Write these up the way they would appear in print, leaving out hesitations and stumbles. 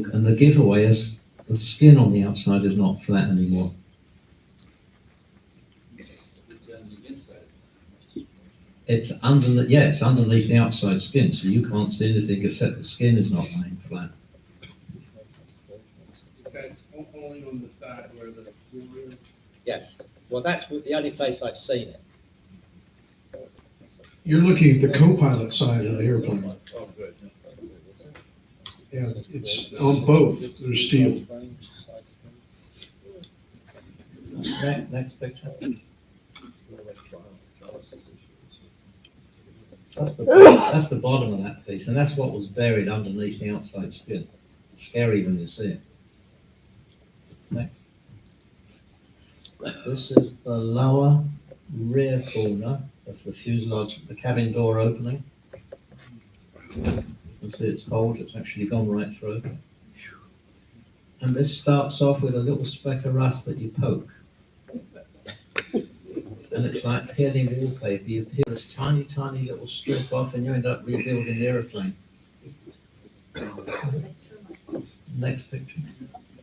and the giveaway is the skin on the outside is not flat anymore. It's underneath, yeah, it's underneath the outside skin, so you can't see anything except the skin is not laying flat. That's only on the side where the door is. Yes, well, that's the only place I've seen it. You're looking at the co-pilot side of the airplane. Oh, good. Yeah, it's on both, there's steel. Next picture. That's the bottom of that piece, and that's what was buried underneath the outside skin. It's scary when you see it. Next. This is the lower rear corner of the fuselage, the cabin door opening. You see it's cold, it's actually gone right through. And this starts off with a little speck of rust that you poke. And it's like peeling wallpaper. You peel this tiny, tiny little strip off and you end up rebuilding the aeroplane. Next picture.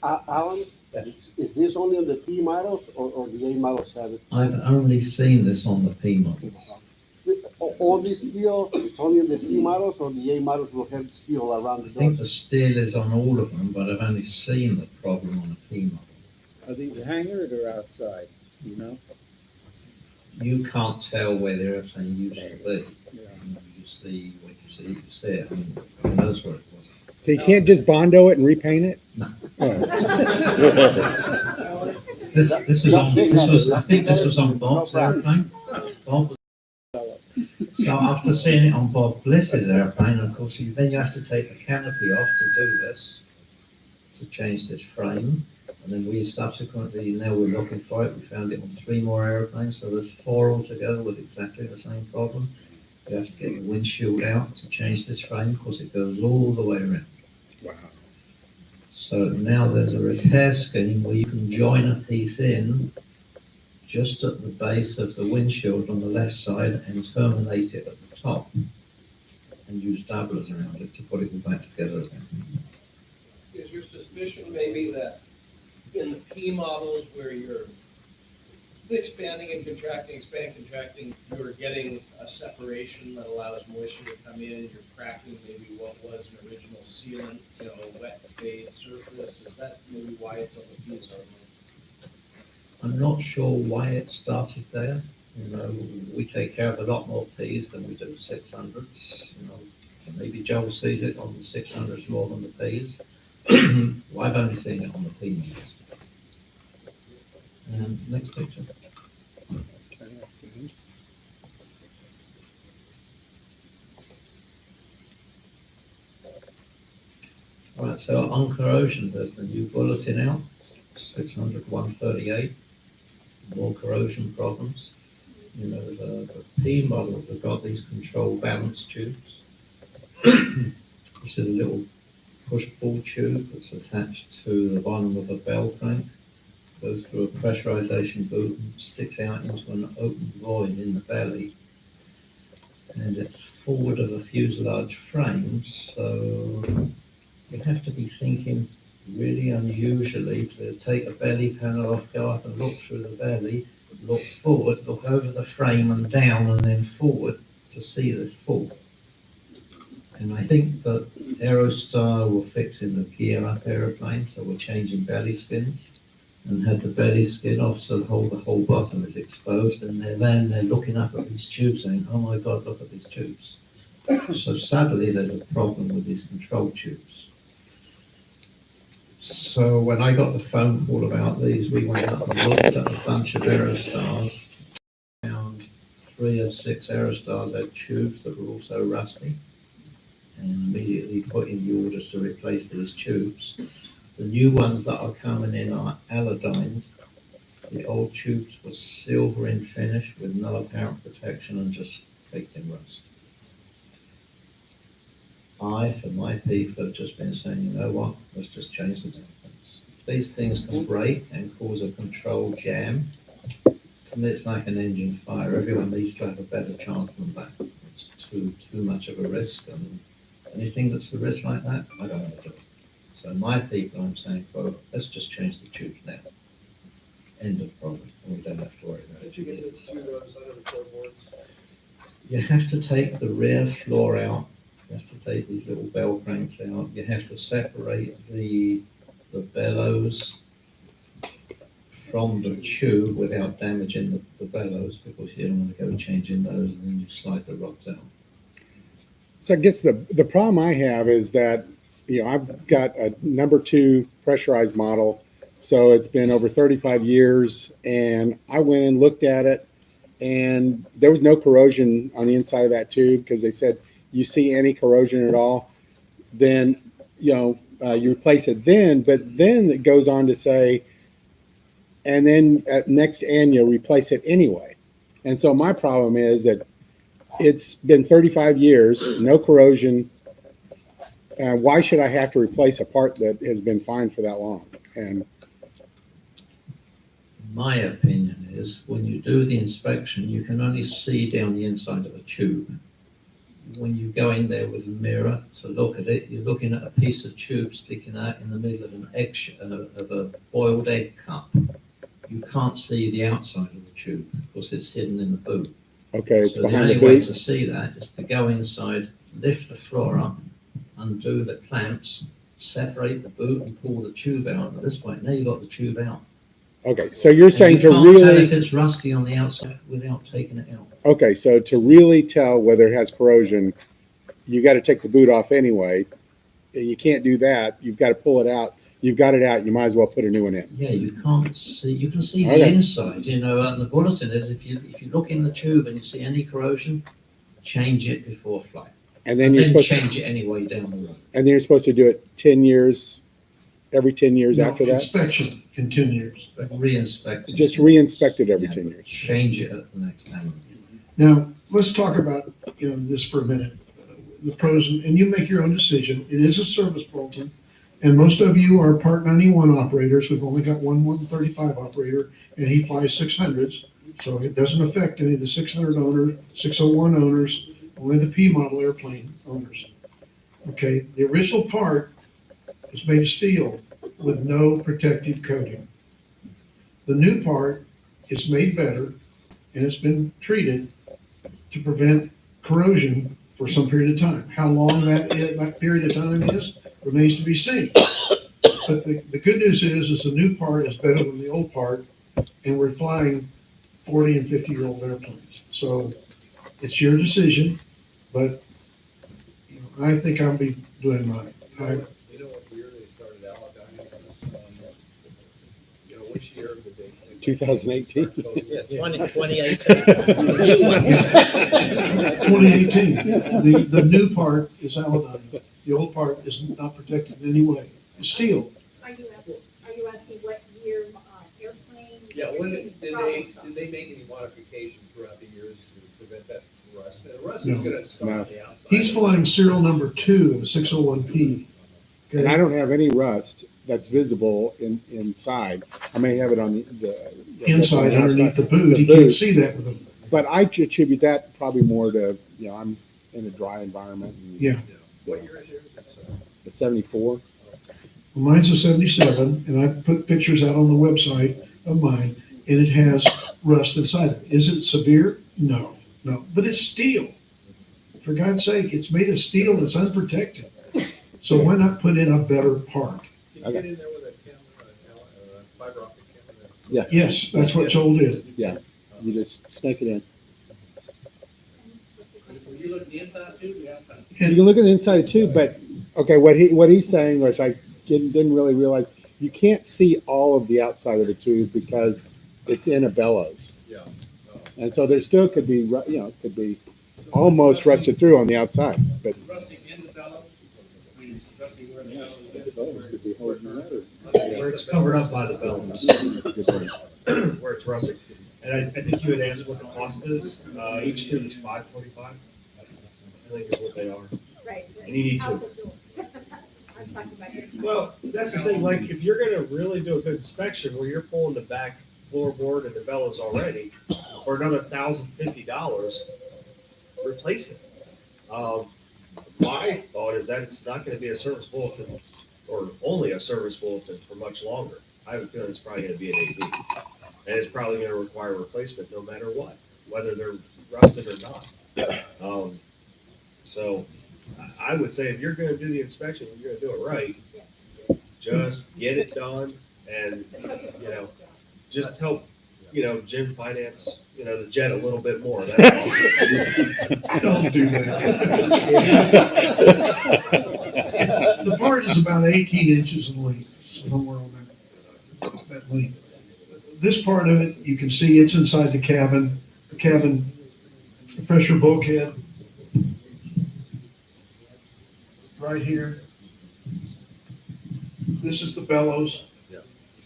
Alan, Yes. is this only on the P models or the A models have it? I've only seen this on the P models. All this steel, it's only on the P models or the A models will have steel around I the think door? the steel is on all of them, but I've only seen the problem on the P model. Are these hangared or outside, you know? You can't tell where the airplane used to be. Yeah. You see what you see, you see it. I mean, who knows where it was. So you can't just Bondo it and repaint it? No. Oh. This was, I think this was on Bob's airplane. Bob was, so after seeing it on Bob Bliss's airplane, of course, then you have to take the canopy off to do this, to change this frame. And then we subsequently, now we're looking for it, we found it on 3 more airplanes, so there's 4 altogether with exactly the same problem. You have to get the windshield out to change this frame, because it goes all the way around. Wow. So now there's a repair scheme where you can join a piece in just at the base of the windshield on the left side and terminate it at the top and use doublers around it to put it all back together again. Is your suspicion maybe that in the P models where you're expanding and contracting, you're getting a separation that allows moisture to come in, you're cracking maybe what was an original sealant, a wet fade surface? Is that maybe why it's on the P's only? I'm not sure why it started there. We take care of a lot more Ps than we do 600s. Maybe Joel sees it on the 600s more than the Ps. Well, I've only seen it on the P models. Next picture. Right, so on corrosion, there's the new bulletin out, 600-138, more corrosion problems. The P models have got these control balance tubes, which is a little push-pull tube that's attached to the bottom of a bell crank, goes through a pressurization boot and sticks out into an open void in the belly. And it's forward of a fuselage frame, so you have to be thinking really unusually to take a belly panel off, go up and look through the belly, look forward, look over the frame and down and then forward to see this fall. And I think that Aerostar were fixing the gear up aeroplane, so we're changing belly skins and had the belly skin off so the whole bottom is exposed, and they're looking up at these tubes saying, oh my God, look at these tubes. So sadly there's a problem with these control tubes. So when I got the phone call about these, we went up and looked at a bunch of Aerostars, found 3 of 6 Aerostars had tubes that were also rusty, and immediately put in the orders to replace these tubes. The new ones that are coming in are allodyne. The old tubes were silver in finish with no apparent protection and just caked in rust. I, for my people, have just been saying, you know what, let's just change the damn things. These things can break and cause a control jam. To me, it's like an engine fire. Everyone needs to have a better chance than that. It's too much of a risk, and anything that's a risk like that, I don't want to do it. So my people, I'm saying, well, let's just change the tubes now. End of problem, and we don't have to worry about it. Did you get the two side of the floorboards? You have to take the rear floor out, you have to take these little bell cranks out, you have to separate the bellows from the tube without damaging the bellows, because you don't want to go changing those and then you slide the rods out. So I guess the problem I have is that, I've got a number 2 pressurized model. So it's been over 35 years, and I went and looked at it, and there was no corrosion on the inside of that tube, because they said, you see any corrosion at all, then, you replace it then. But then it goes on to say, and then at next annual, replace it anyway. And so my problem is that it's been 35 years, no corrosion. Why should I have to replace a part that has been fine for that long? And My opinion is, when you do the inspection, you can only see down the inside of a tube. When you go in there with a mirror to look at it, you're looking at a piece of tube sticking out in the middle of an egg, of a boiled egg cup. You can't see the outside of the tube because it's hidden in the boot. okay, it's So the behind the only way boot. to see that is to go inside, lift the floor up, undo the clamps, separate the boot and pull the tube out. At this point, now you've got the tube out. Okay, so you're saying And to you can't tell if really, it's rusty on the outside without taking it out. okay, so to really tell whether it has corrosion, you got to take the boot off anyway. And you can't do that. You've got to pull it out. You've got it out. You might as well put a new one in. Yeah, you can't see, you can see the Okay. inside, and the bulletin is, if you look in the tube and you see any corrosion, change it before flight. And then And you're then supposed to, change it anyway down the road. and then you're supposed to do it 10 years, every 10 years No, after that. Inspection in 10 years. But re-inspect. it. Just re-inspect it every Yeah, 10 but years. Change it at the next time. Now, let's talk about, this for a minute. The pros, and you make your own decision. It is a service bulletin, and most of you are Part 91 operators. We've only got one 135 operator, and he flies 600s, so it doesn't affect any of the 600 owners, 601 owners, only the P model airplane owners. Okay, the original part is made of steel with no protective coating. The new part is made better, and it's been treated to prevent corrosion for some period of time. How long that period of time is remains to be seen. But the good news is the new part is better than the old part, and we're flying 40 and 50-year-old airplanes. So it's your decision, but I think I'll be doing mine. You know what year they started out? Which year did they? 2018. Yeah, 2018. 2018, the new part is Aladdin. The old part is not protected in any way. It's steel. Are you asking what year airplane? Yeah, when did they Problem. make any modifications throughout the years to prevent that rust? The rust No. is gonna start No. on the outside. He's flying serial number 2 of a 601P. And I don't have any rust that's visible inside. I may have it on the Inside, outside. underneath the boot, The you can't boot. see that with a, But I attribute that probably more to, I'm in a dry environment. And Yeah. What year is yours? The 74. mine's a 77, and I put pictures out on the website of mine, and it has rust inside it. Is it severe? No, but it's steel. For God's sake, it's made of steel that's unprotected. So why not put in a better part? Did you get in there with a camera, a fiber optic camera? Yes, that's what Joel did. You just snake it in. Will you look at the inside too, the outside? You can look at the inside too, but, okay, what he's saying, which I didn't really realize, you can't see all of the outside of the tube because it's in a bellows. Yeah. And so there still could be, could be almost rusted through on the outside, but Rusting in the bellows? I mean, it's rusting where the bellows is. Could be holding that or? Where it's covered up by the bellows, where it's rusting. And I think you had asked what the cost is. Each tube is $545. I think is what they are. Right. And you need to. Out the door. I'm talking about your time. Well, that's the thing, like, if you're gonna really do a good inspection where you're pulling the back floorboard and the bellows already, for another $1,050, replace it. My thought is that it's not gonna be a service bulletin or only a service bulletin for much longer. I have a feeling it's probably gonna be an AV. And it's probably gonna require replacement no matter what, whether they're rusted or not. So I would say if you're gonna do the inspection, you're gonna do it right, just get it done and, you know, just help, Jim finance, the jet a little bit more. That's all. Don't do that. The part is about 18 inches in length, somewhere on that length. This part of it, you can see it's inside the cabin, the pressure bulkhead. Right here. This is the bellows.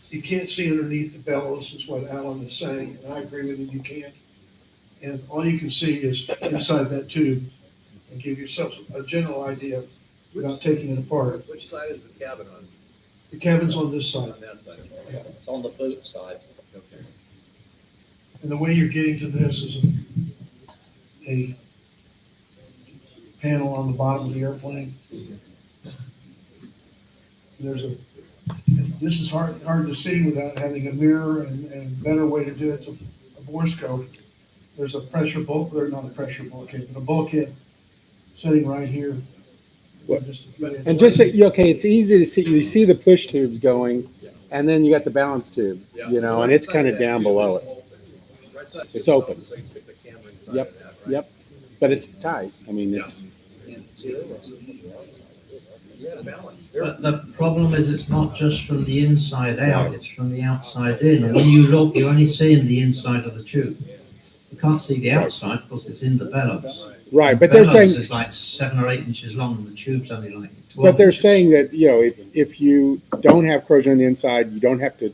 You can't see underneath the bellows, is what Alan is saying, and I agree with him, you can't. And all you can see is inside that tube, and give yourself a general idea without taking it apart. Which side is the cabin on? The cabin's on this side, On that side. It's on the boat side. Okay. and the way you're getting to this is a panel on the bottom of the airplane. This is hard to see without having a mirror, and a better way to do it's a borescope. There's a pressure bulk, or not a pressure bulkhead, but a bulkhead sitting right here. What- Just a few inches And just, away. okay, it's easy to see, you see the push tubes going, and then you got the balance tube, and it's kind of down below it. It's open. So you stick the camera inside Yep, of that, right? yep. But it's tight. I mean, it's, Yeah, balance. But the problem is it's not just from the inside out, it's from the outside in. And when you look, you're only seeing the inside of the tube. You can't see the outside because it's in the bellows. right, but The they're bellows saying, is like 7 or 8 inches long, and the tube's only like 12. but they're inches. saying that, if you don't have corrosion on the inside, you don't have to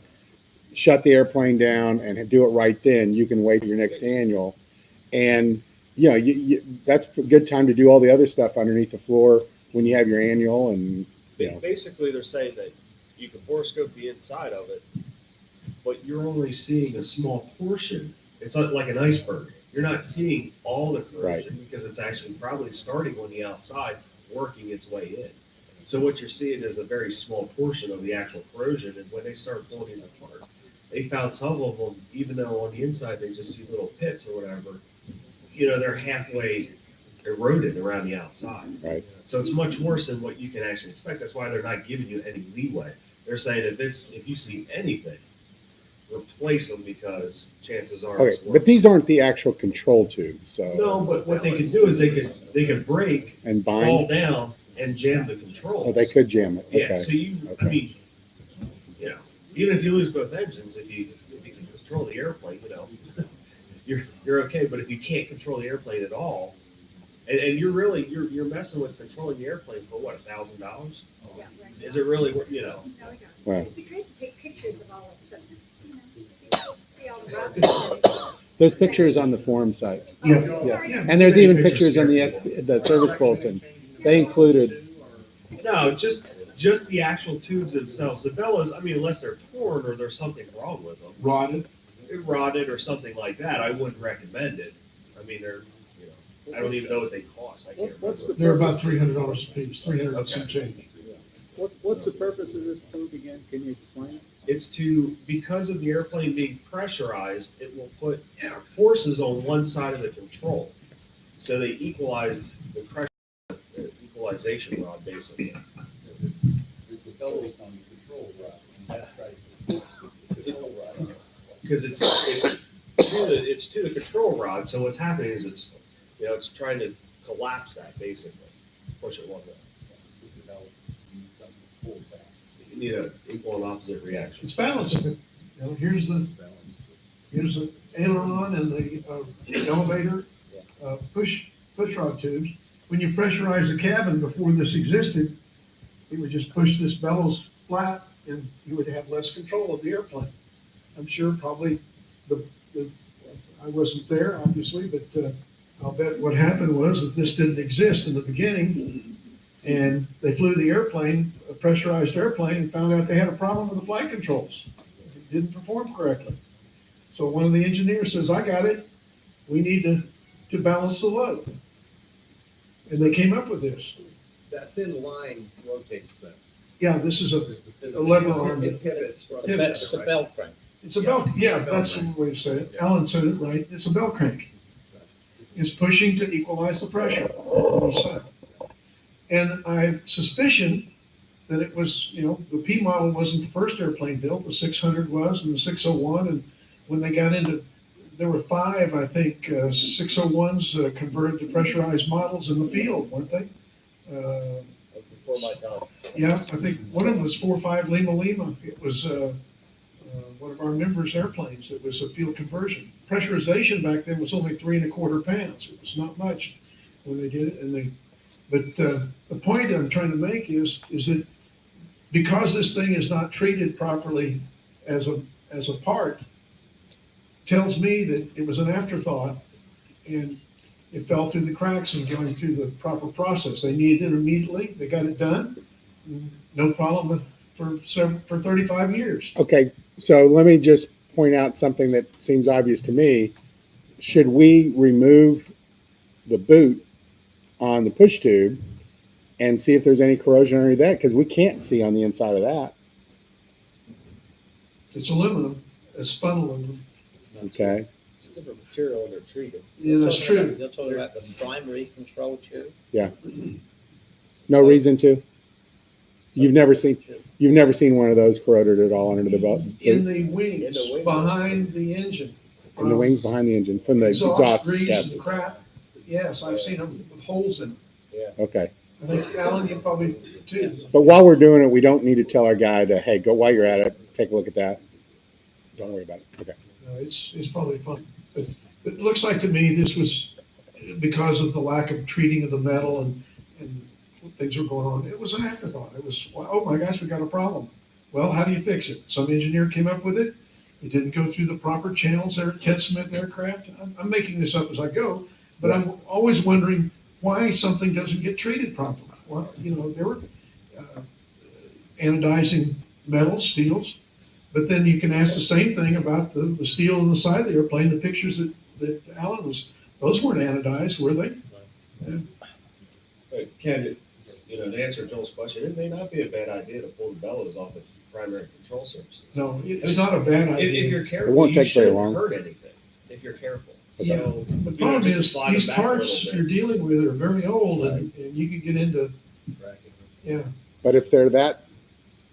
shut the airplane down and do it right then. You can wait for your next annual. And, that's a good time to do all the other stuff underneath the floor when you have your annual and, Basically, they're saying that you can borescope the inside of it, but you're only seeing a small portion. It's like an iceberg. You're not seeing all the corrosion because it's actually probably starting on the outside, working its way in. So what you're seeing is a very small portion of the actual corrosion. And when they start pulling these apart, they found some of them, even though on the inside they just see little pits or whatever, they're halfway eroded around the outside. Right. So it's much worse than what you can actually expect. That's why they're not giving you any leeway. They're saying if you see anything, replace them because chances are. okay, it's worse. but these aren't the actual control tubes, so. No, but what they can do is they can break, And fall bind, down, and jam the controls. oh, they could jam it, Yeah, okay. so I Okay. mean, even if you lose both engines, if you can control the airplane, you're okay. But if you can't control the airplane at all, and you're messing with controlling the airplane for what, $1,000? Yeah, right. Is it really, No, yeah. Right. It'd be great to take pictures of all this stuff, just, see all the rust. and- There's pictures on the forum site. Yeah. Sorry. And there's even pictures on the service bulletin. They included, No, just the actual tubes themselves. The bellows, I mean, unless they're torn or there's something wrong with them, Rotted. rotted or something like that, I wouldn't recommend it. I mean, I don't even know what they cost. I can't What's remember. the They're about purpose? $300 a piece, 300 and some change. What's the purpose of this tube again? Can you explain? It's because of the airplane being pressurized, it will put forces on one side of the control. So they equalize the pressure, the equalization rod, basically. The bellows on the control rod, and that's right. Control rod. Because it's to the control rod, so what's happening is it's trying to collapse that, basically, push it one way. You need an equal and opposite reaction. It's balancing it. Here's the aileron and the elevator, push rod tubes. When you pressurize the cabin before this existed, you would just push this bellows flat and you would have less control of the airplane. I'm sure probably I wasn't there, obviously, but I'll bet what happened was that this didn't exist in the beginning. And they flew the airplane, a pressurized airplane, and found out they had a problem with the flight controls. It didn't perform correctly. So one of the engineers says, I got it. We need to balance the load. And they came up with this. That thin line rotates then. Yeah, this is a lever arm. It pivots from. It's a bell crank. It's a bell, yeah, that's one way to say it. Alan said it right. It's a bell crank. It's pushing to equalize the pressure on the side. And I have suspicion that it was, the P model wasn't the first airplane built. The 600 was, and the 601. And when they got into, there were 5, I think, 601s converted to pressurized models in the field, weren't they? Before my time. Yeah, I think one of them was 45 Lima Lima. It was one of our members' airplanes. It was a field conversion. Pressurization back then was only 3¼ pounds. It was not much when they did it. But the point I'm trying to make is that because this thing is not treated properly as a part, tells me that it was an afterthought and it fell through the cracks and going through the proper process. They needed it immediately. They got it done. No problem for 35 years. Okay, so let me just point out something that seems obvious to me. Should we remove the boot on the push tube and see if there's any corrosion under that? Because we can't see on the inside of that. It's aluminum. It's spun aluminum. Okay. It's a different material and they're treated. Yeah, that's true. You're talking about the primary control tube? No reason to. You've never seen one of those corroded at all under the belt. In the wings, In the wings. behind the engine. In the wings behind the engine from the exhaust grease and gases. crap. Yes, I've seen them with holes in them. Okay. I think, Alan, you probably too. But while we're doing it, we don't need to tell our guy to, hey, go while you're at it, take a look at that. Don't worry about it. Okay. It's probably fun. But it looks like to me this was because of the lack of treating of the metal and things were going on. It was an afterthought. It was, oh my gosh, we got a problem. Well, how do you fix it? Some engineer came up with it. It didn't go through the proper channels there at Ted Smith Aircraft. I'm making this up as I go, but I'm always wondering why something doesn't get treated properly. Well, they were anodizing metals, steels, but then you can ask the same thing about the steel on the side of the airplane. The pictures that Alan was, those weren't anodized, were they? But Ken, to answer Joel's question, it may not be a bad idea to pull the bellows off the primary control surfaces. No, it's not a bad idea. If you're It careful, won't you take very shouldn't long. hurt anything, if you're careful. Yeah. So, The problem just to is, slide it these back a little parts bit. you're dealing with are very old, and you could get into, yeah, But if they're that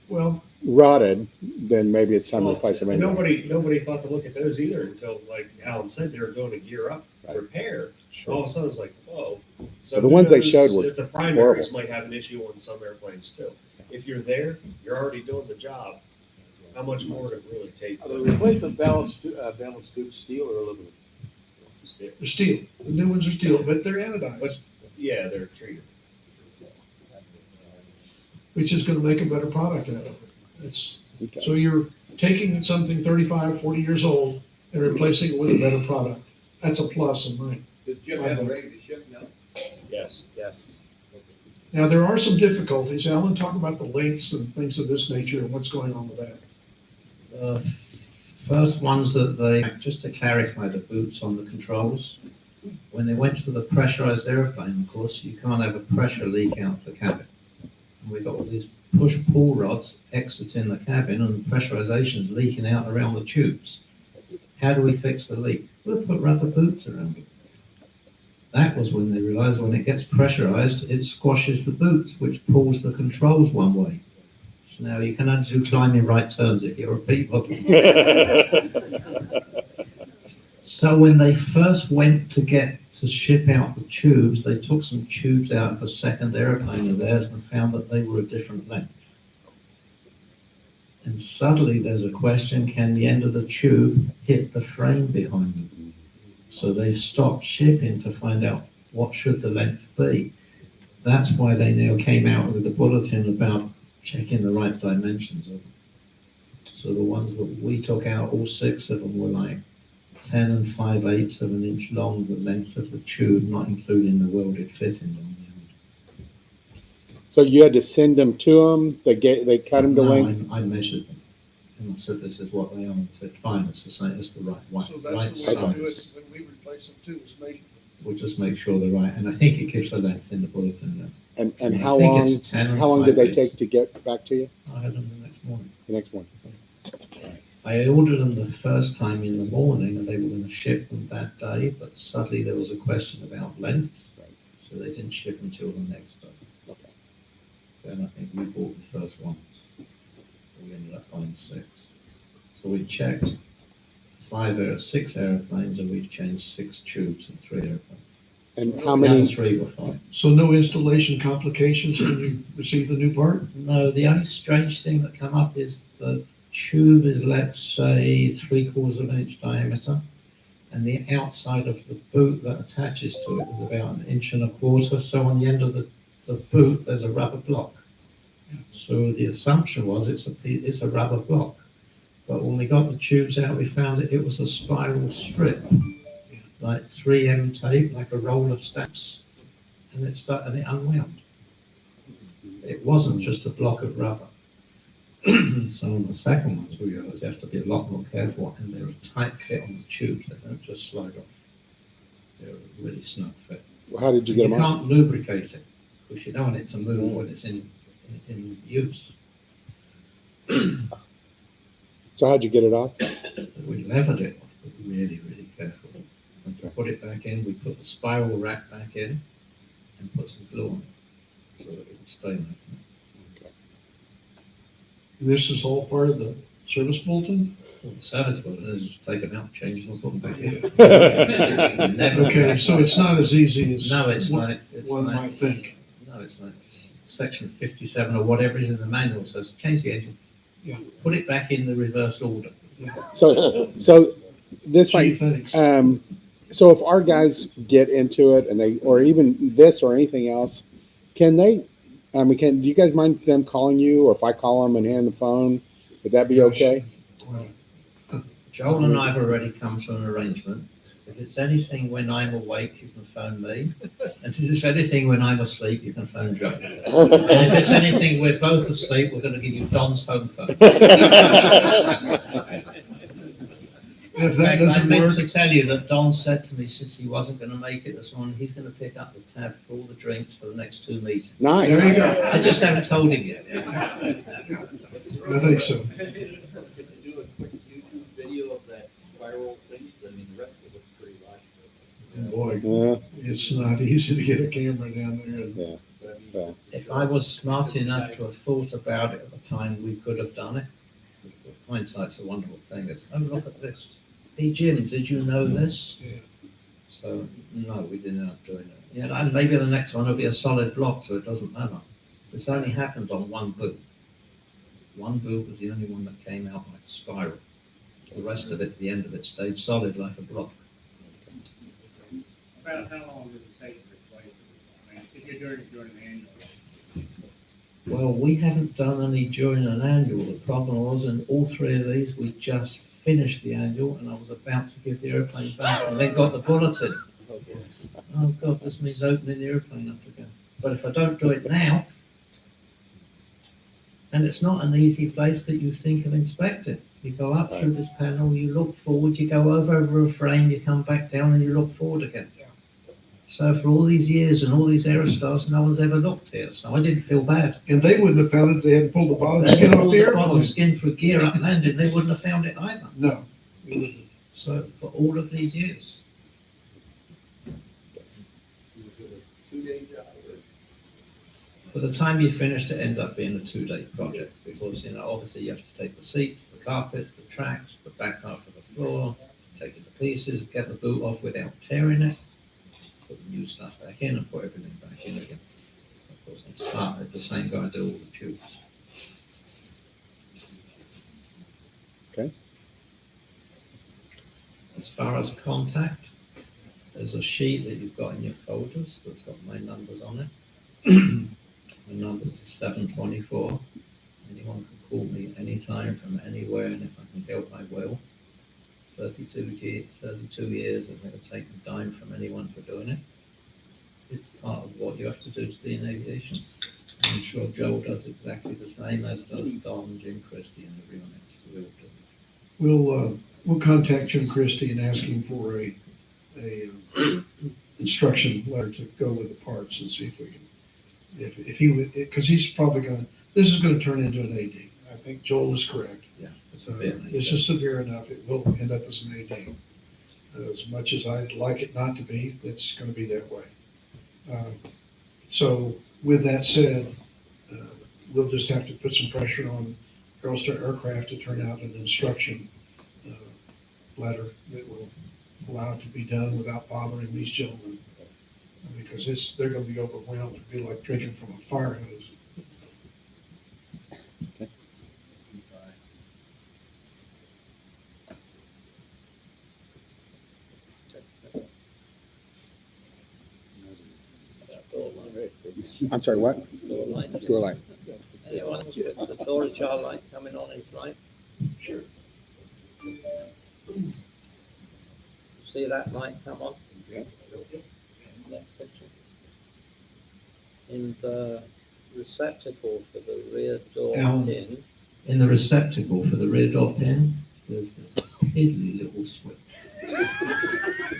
well, rotted, then maybe it's time to replace them And anyway. nobody thought to look at those either until, like Alan said, they were going to gear up, Right. repair. Sure. All of a sudden, it's like, whoa. So But the who ones they knows showed were if the primaries might have an issue on some airplanes too. If you're there, you're already doing the job. How much more would it really take? Are the replacement balance tubes steel or aluminum? they're steel. The new ones are steel, but they're anodized, But- Yeah, they're treated. which is gonna make a better product out of it. It's, Okay. so you're taking something 35, 40 years old and replacing it with a better product. That's a plus in mine. Does Jim have it ready to ship now? Yes. Yes. Now, there are some difficulties. Alan, talk about the links and things of this nature and what's going on with that. First ones that just to clarify the boots on the controls, when they went to the pressurized airplane, of course, you can't have a pressure leak out the cabin. And we've got all these push-pull rods exiting the cabin and pressurization is leaking out around the tubes. How do we fix the leak? We'll put rubber boots around it. That was when they realized when it gets pressurized, it squashes the boots, which pulls the controls one way. So now you can only do climbing right turns if you're a people. So when they first went to ship out the tubes, they took some tubes out of a second airplane of theirs and found that they were a different length. And suddenly there's a question, can the end of the tube hit the frame behind them? So they stopped shipping to find out what should the length be. That's why they now came out with a bulletin about checking the right dimensions of them. So the ones that we took out, all 6 of them were like 10 and 5/8 of an inch long, the length of the tube, not including the welded fittings on the end. So you had to send them to them, they cut them to No, length? I measured them. And I said, this is what they are. And I said, fine, it's the same, it's the right So right that's the way to do it size. when we replace them too, is make. We'll just make sure they're right. And I think it gives the length in the bulletin then. And I how think long, it's 10 and how long did 5 they weeks. take to get back to you, I had them the next morning. the next one? I ordered them the first time in the morning and they were going to ship them that day, but suddenly there was a question about length. Right. So they didn't ship until the next day. Okay. Then I think we bought the first one. We ended up buying 6. So we checked 6 airplanes and we've changed 6 tubes in 3 airplanes. And how The other many, 3 were fine. So no installation complications when you receive the new part? No, the only strange thing that came up is the tube is, let's say, 3/4 of an inch diameter, and the outside of the boot that attaches to it is about 1 1/4 inch. So on the end of the boot, there's a rubber block. So the assumption was it's a rubber block. But when we got the tubes out, we found it was a spiral strip, like 3M tape, like a roll of stamps, and it unwound. It wasn't just a block of rubber. So on the second ones, we realized you have to be a lot more careful, and they're a tight fit on the tubes. They don't just slide off. They're a really snug fit. how did you get them on? can't lubricate it, because you don't want it to move when it's in use. So how'd you get it off? We levered it, but really, really careful. And to put it back in, we put the spiral rack back in and put some glue on it, so that it would stay like that. This is all part of the service bulletin? Well, the service bulletin is just take them out, change them, and put them back in. Okay, It's never- Okay, so it's not as easy as No, it's one like, it's one like, might think. no, it's like section 57 or whatever is in the manual says, change the engine. Yeah. Put it back in the reverse order. so this Gee, might, thanks. so if our guys get into it and they, or even this or anything else, can they, do you guys mind them calling you, or if I call them and hand the phone, would that be okay? Joel and I have already come to an arrangement. If it's anything when I'm awake, you can phone me. And if it's anything when I'm asleep, you can phone Joel. And if it's anything we're both asleep, we're going to give you Don's home phone. And if In that fact, I doesn't meant work, to tell you that Don said to me, since he wasn't going to make it this morning, he's going to pick up the tab for all the drinks for the next 2 meetings. there you Nice. go. I just haven't told him yet. I think so. Could you do a quick YouTube video of that spiral thing? I mean, the rest of it looks pretty logical. Boy, Yeah, it's not easy to get a camera down there. yeah. But I mean, Yeah. If I was smart enough to have thought about it at the time, we could have done it. Hindsight's a wonderful thing. It's, oh, look at this. Hey, Jim, did you know this? Yeah. So, no, we didn't end up doing it. Yeah, and maybe the next one will be a solid block, so it doesn't matter. This only happened on one boot. One boot was the only one that came out like a spiral. The rest of it, the end of it, stayed solid like a block. About how long does it take to replace it? I mean, if you're doing it during the annual. Well, we haven't done any during an annual. The problem was, in all 3 of these, we just finished the annual, and I was about to give the airplane back, and then got the bulletin. Oh God, this means opening the airplane up again. But if I don't do it now, and it's not an easy place that you think of inspecting. You go up through this panel, you look forward, you go over a frame, you come back down, and you look forward again. So for all these years and all these Aerostars, no one's ever looked here, so I didn't feel bad. And they wouldn't have found it if they hadn't pulled the bottom They skin had off all the the bottom airplane. skin for gear up landing, they wouldn't have found it either. No. So for all of these years. was it a 2-day job or? By the time you finished, it ends up being a 2-day project because, obviously you have to take the seats, the carpets, the tracks, the back half of the floor, take it to pieces, get the boot off without tearing it, put the new stuff back in and put everything back in again. Of course, and start with the same guy do all the tubes. Okay. As far as contact, there's a sheet that you've got in your folders that's got my numbers on it. My number's 724. Anyone can call me anytime from anywhere, and if I can help, I will. 32 years, I've never taken a dime from anyone for doing it. It's part of what you have to do to be in aviation. I'm sure Joel does exactly the same, as does Don, Jim Christie, and everyone else will do. We'll contact Jim Christie and ask him for a instruction letter to go with the parts and see if we can If he would, because he's probably gonna, this is gonna turn into an AD. I think Joel is correct. Yeah. It's So a bit. this is severe enough, it will end up as an AD. As much as I'd like it not to be, it's gonna be that way. So with that said, we'll just have to put some pressure on Aerostar Aircraft to turn out an instruction letter that will allow it to be done without bothering these gentlemen. Because they're gonna be overwhelmed, it'd be like drinking from a fire hose. I'm sorry, what? Door light. Door light. Anyone, the door child light coming on is right? Sure. See that light come on? Yeah. Next picture. In the receptacle for the rear door Alan. pin, In the receptacle for the rear door pin, there's this piddly little switch.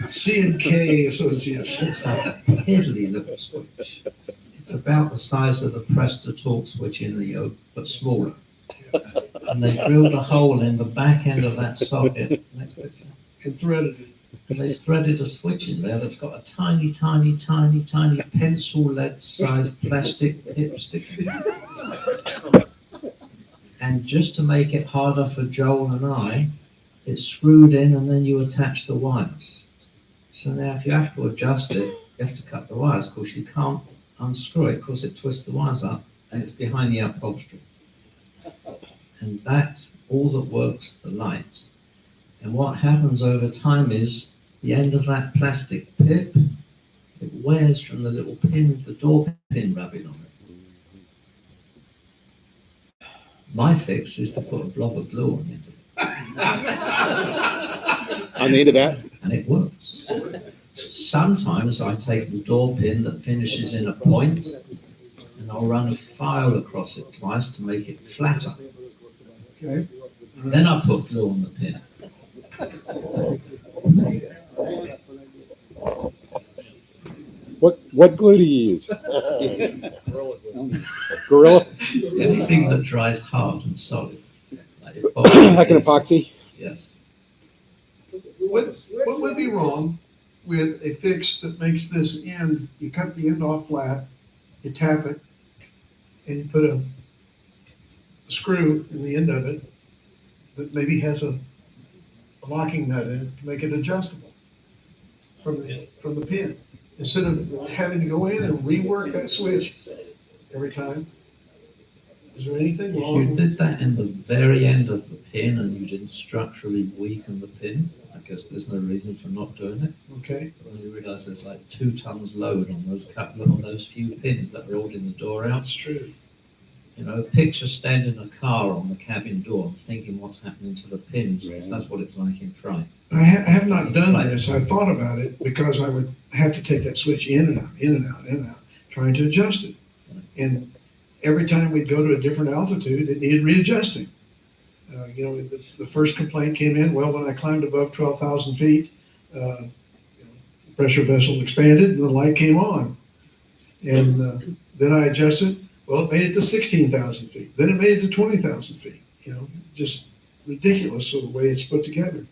C&K Associates. It's a piddly little switch. It's about the size of the press to talk switch in the yoke, but smaller. And they drilled a hole in the back end of that socket. Next picture. And threaded it. And they threaded a switch in there that's got a tiny, tiny, tiny, tiny pencil lead sized plastic pip sticking out. And just to make it harder for Joel and I, it's screwed in and then you attach the wires. So now if you have to adjust it, you have to cut the wires. Of course, you can't unscrew it because it twists the wires up and it's behind the upholstery. And that's all that works the light. And what happens over time is the end of that plastic pip, it wears from the little pin, the door pin rubbing on it. My fix is to put a blob of glue on the end of it. On the end of that? And it works. Sometimes I take the door pin that finishes in a point and I'll run a file across it twice to make it flatter. Okay. Then I put glue on the pin. What glue do you use? Gorilla? Anything that dries hard and solid. Like Like an epoxy? Yes. What would be wrong with a fix that makes this end, you cut the end off flat, you tap it, and you put a screw in the end of it that maybe has a locking nut in it to make it adjustable from the pin, instead of having to go in and rework that switch every time? Is there anything If you wrong? did that in the very end of the pin and you didn't structurally weaken the pin, I guess there's no reason for not doing it. Okay, But when you realise there's like 2 tons load on those few pins that are holding the door out. that's true. You know, picture standing a car on the cabin door, thinking what's happening to the pins, because that's what it's like in flight. I have not done this. I thought about it because I would have to take that switch in and out, in and out, in and out, trying to adjust it. And every time we'd go to a different altitude, it needed readjusting. The first complaint came in, well, when I climbed above 12,000 feet, the pressure vessel expanded and the light came on. And then I adjusted, well, it made it to 16,000 feet. Then it made it to 20,000 feet. Just ridiculous the way it's put together.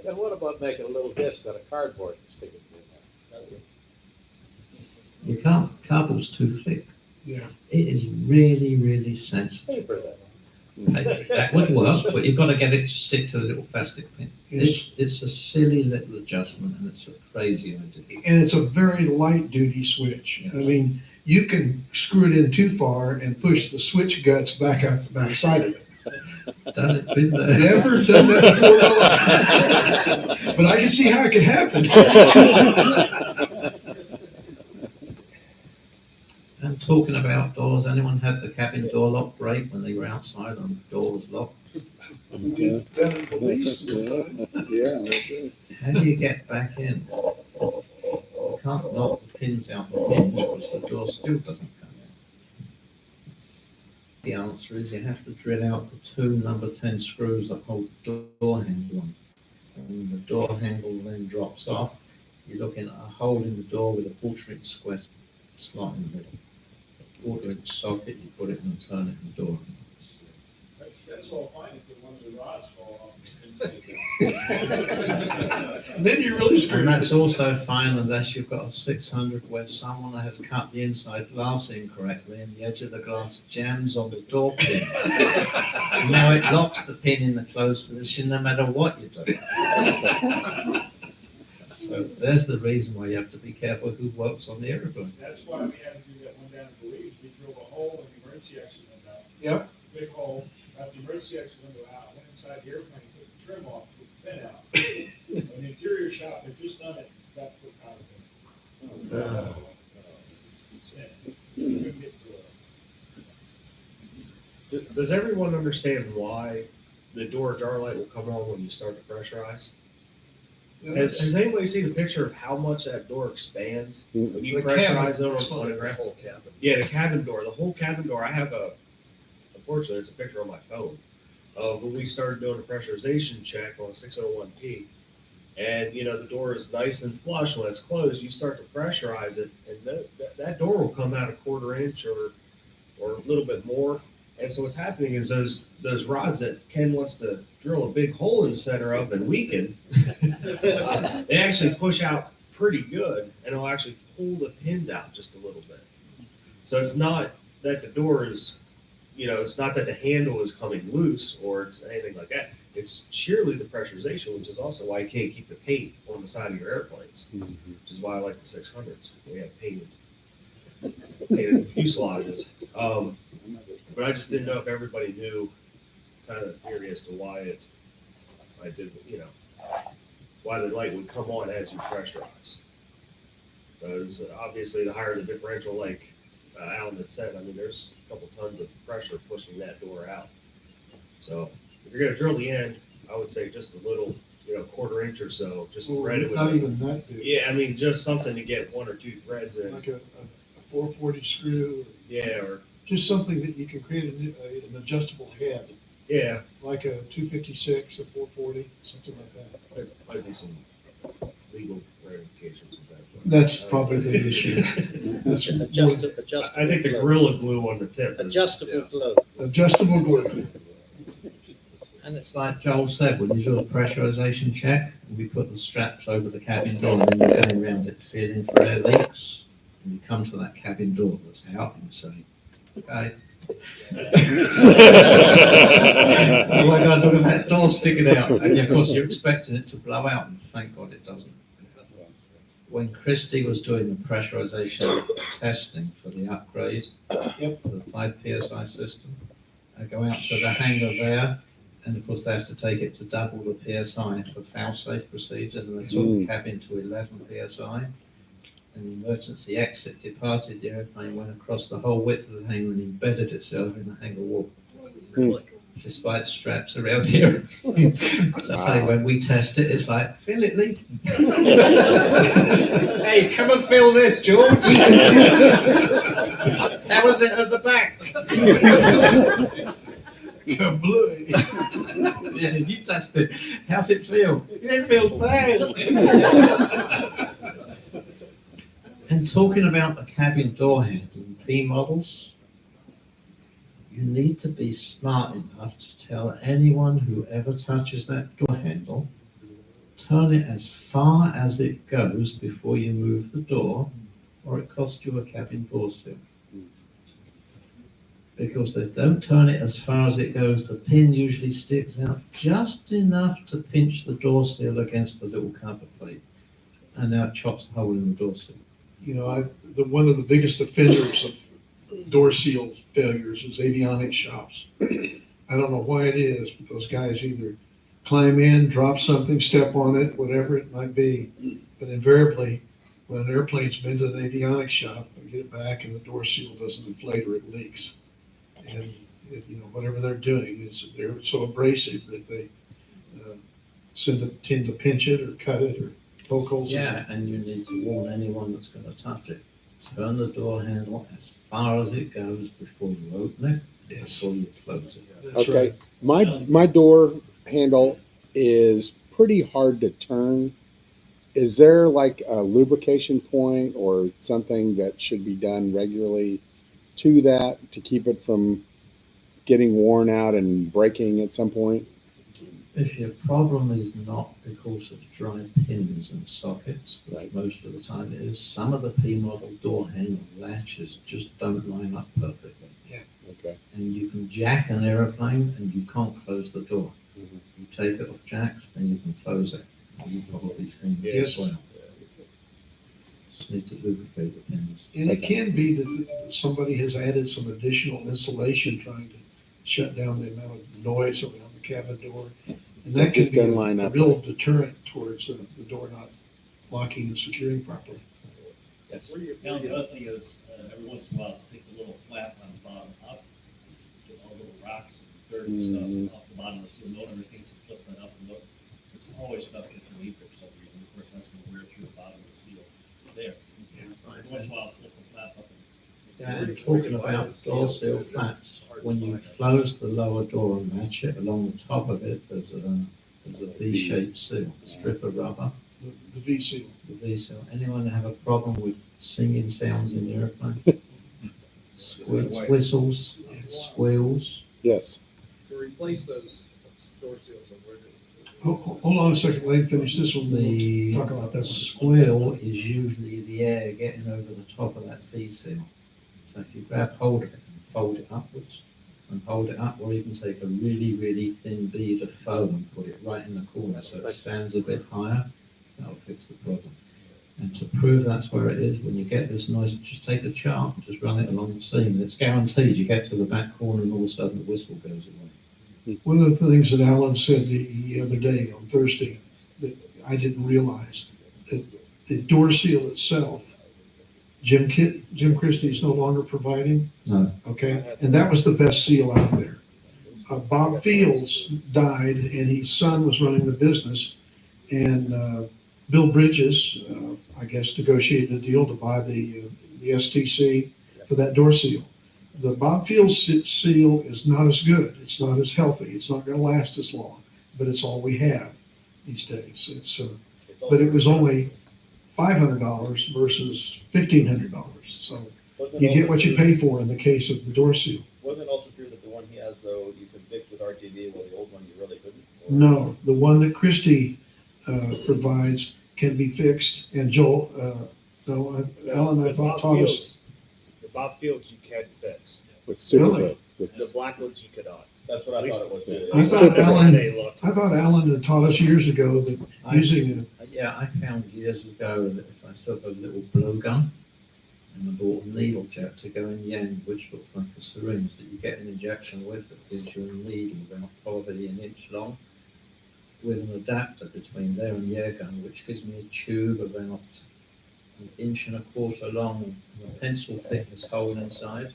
And what about making a little disc out of cardboard and sticking it in there? You can't, cardboard's too thick. Yeah. It is really, really sensitive. Paper then. That would work, but you've got to get it to stick to the little plastic pin. It's- It's a silly little adjustment and it's a crazy idea. And it's a very light duty switch. I mean, you can screw it in too far and push the switch guts back out the back side of it. Done it, been there. Never done that before. But I can see how it could happen. And talking about doors, anyone had the cabin door lock break when they were outside and the door was locked? Yeah. How do you get back in? You can't knock the pins out the hinge because the door still doesn't come in. The answer is you have to drill out the 2 number 10 screws that hold the door handle on. And when the door handle then drops off, you're looking at a hole in the door with a 1/4 inch square slot in the middle. quarter-inch socket, you put it in and turn it in the door. That's all fine if the ones with rods fall off. Then you're really And screwed. that's also fine unless you've got a 600 where someone has cut the inside glass incorrectly and the edge of the glass jams on the door pin. Now it locks the pin in the closed position no matter what you do. So there's the reason why you have to be careful who works on the aeroplane. That's why we had to do that one down in Belize. We drilled a hole in the emergency exit window. Yep. Big hole, got the emergency exit window out, went inside the airplane, took the trim off, took the pin out. And the interior shop had just done it, got put out of it. Couldn't get through it. Does everyone understand why the door jar light will come on when you start to pressurize? Has anybody seen a picture of how much that door expands when you The cabin. pressurize it on a ground? Whole cabin. Yeah, the cabin door, the whole cabin door. I have unfortunately, it's a picture on my phone of when we started doing a pressurization check on 601P. And, the door is nice and flush when it's closed. You start to pressurize it, and that door will come out a quarter inch or a little bit more. And so what's happening is those rods that Ken wants to drill a big hole in the center of and weaken, they actually push out pretty good, and it'll actually pull the pins out just a little bit. So it's not that the door is, it's not that the handle is coming loose or it's anything like that. It's sheerly the pressurization, which is also why you can't keep the paint on the side of your airplanes, which is why I like the 600s. We have painted fuselages. But I just didn't know if everybody knew kind of the theory as to why why the light would come on as you pressurize. Because obviously the higher the differential, like Alan had said, I mean, there's a couple tons of pressure pushing that door out. So if you're gonna drill the end, I would say just a little, quarter inch or so, just thread it with. Not even that big. Yeah, I mean, just something to get one or two threads in. Like a 440 screw, Yeah, or, just something that you can create an adjustable head, yeah, like a 256, a 440, something like that. there might be some legal ramifications of that. but- That's probably the issue. That's Adjustable I think the glue. Gorilla Glue on the tip is. Adjustable glue. adjustable glue. And it's like Joel said, when you do a pressurization check, we put the straps over the cabin door and then you're going around it feeling for air leaks. And you come to that cabin door that's out and you say, okay. Oh my God, look at that door sticking out. And of course, you're expecting it to blow out, and thank God it doesn't. When Christie was doing the pressurization testing for the upgrade, for the 5 PSI system, I go out to the hangar there, and of course, they have to take it to double the PSI for fail-safe procedures, and they took the cabin to 11 PSI. And the emergency exit departed the airplane, went across the whole width of the hangar and embedded itself in the hangar wall. Despite straps around here. So I say, when we test it, it's like, feel it leaking. Hey, come and feel this, George. How was it at the back? Kablooey. Yeah, you test it. How's it feel? It feels bad. And talking about the cabin door handle and P models, you need to be smart enough to tell anyone who ever touches that door handle, turn it as far as it goes before you move the door, or it costs you a cabin door seal. Because they don't turn it as far as it goes, the pin usually sticks out just enough to pinch the door seal against the little cover plate, and now it chops a hole in the door seal. One of the biggest offenders of door seal failures is avionics shops. I don't know why it is, but those guys either climb in, drop something, step on it, whatever it might be. But invariably, when an airplane's been to an avionics shop, they get it back and the door seal doesn't inflate or it leaks. And, whatever they're doing is they're so abrasive that they tend to pinch it or cut it or poke holes in it. Yeah, and you need to warn anyone that's going to touch it. Turn the door handle as far as it goes before you open it, before you close it. That's Okay, right. my door handle is pretty hard to turn. Is there like a lubrication point or something that should be done regularly to that to keep it from getting worn out and breaking at some point? If your problem is not because of dry pins and sockets, which Right. most of the time it is, some of the P model door handle latches just don't line up perfectly. Okay. And you can jack an aeroplane and you can't close the door. Mhm. You take it off jacks, then you can close it. You've got all these things Yes. as well. Just need to lubricate the pins. And it can be that somebody has added some additional insulation trying to shut down the amount of noise around the cabin door. And So that it can just be doesn't line a up real deterrent towards the door not locking and securing properly. Now, the other thing is, every once in a while, take the little flap on the bottom up, get all the little rocks and dirt and stuff off the bottom of the seal. No one ever thinks to flip that up and look. There's always stuff gets underneath there for some reason. Of course, that's gonna wear through the bottom of the seal there. Every once in a while, flip the flap up and. Yeah, and talking about door seal flaps, when you close the lower door and match it, along the top of it, there's a V-shaped seal, strip of rubber, The V seal. the V seal. Anyone have a problem with singing sounds in the airplane? Squeaks, whistles, squeals. Yes. To replace those door seals, where Hold on a second, let me finish this one. The We'll talk about that one. squeal is usually the air getting over the top of that V seal. So if you grab hold of it and fold it upwards and hold it up, or you can take a really, really thin bead of foam and put it right in the corner so it stands a bit higher, that'll fix the problem. And to prove that's where it is, when you get this noise, just take a chart and just run it along the seam. And it's guaranteed you get to the back corner and all of a sudden the whistle goes away. One of the things that Alan said the other day on Thursday that I didn't realize, that the door seal itself, Jim Christie is no longer providing, No, okay? And that was the best seal out there. Bob Fields died and his son was running the business. And Bill Bridges, I guess, negotiated a deal to buy the STC for that door seal. The Bob Fields seal is not as good. It's not as healthy. It's not going to last as long, but it's all we have these days. But it was only $500 versus $1,500. So you get what you pay for in the case of the door seal. Wasn't also true that the one he has, though, you could fix with RTD, while the old one you really couldn't? Or- No, the one that Christie provides can be fixed. And Joel, Alan, I thought taught us. The Bob Fields you can fix. With super Really? fit. With- The black ones you cannot. That's what I thought it was too. I thought Super Alan, They look. I thought Alan had taught us years ago that using yeah, I found years ago that if I took a little blowgun and I bought a needle jet to go in the end, which looks like a syringe that you get an injection with that gives you a needle about probably an inch long, with an adapter between there and the air gun, which gives me a tube about an inch and a quarter long, and a pencil thickness hole inside,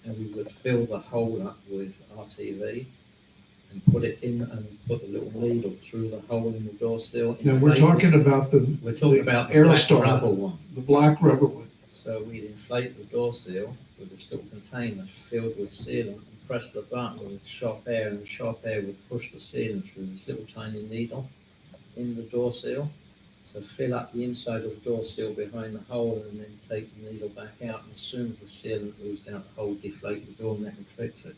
and we would fill the hole up with RTV and put it in and put the little needle through the hole in the door seal. now we're talking about We're talking about the black Aerostar, rubber one. the black rubber one. So we'd inflate the door seal with this little container filled with sealant and press the button with sharp air, and the sharp air would push the sealant through this little tiny needle in the door seal. So fill up the inside of the door seal behind the hole and then take the needle back out, and as soon as the sealant moves down the hole, deflate the door neck and fix it.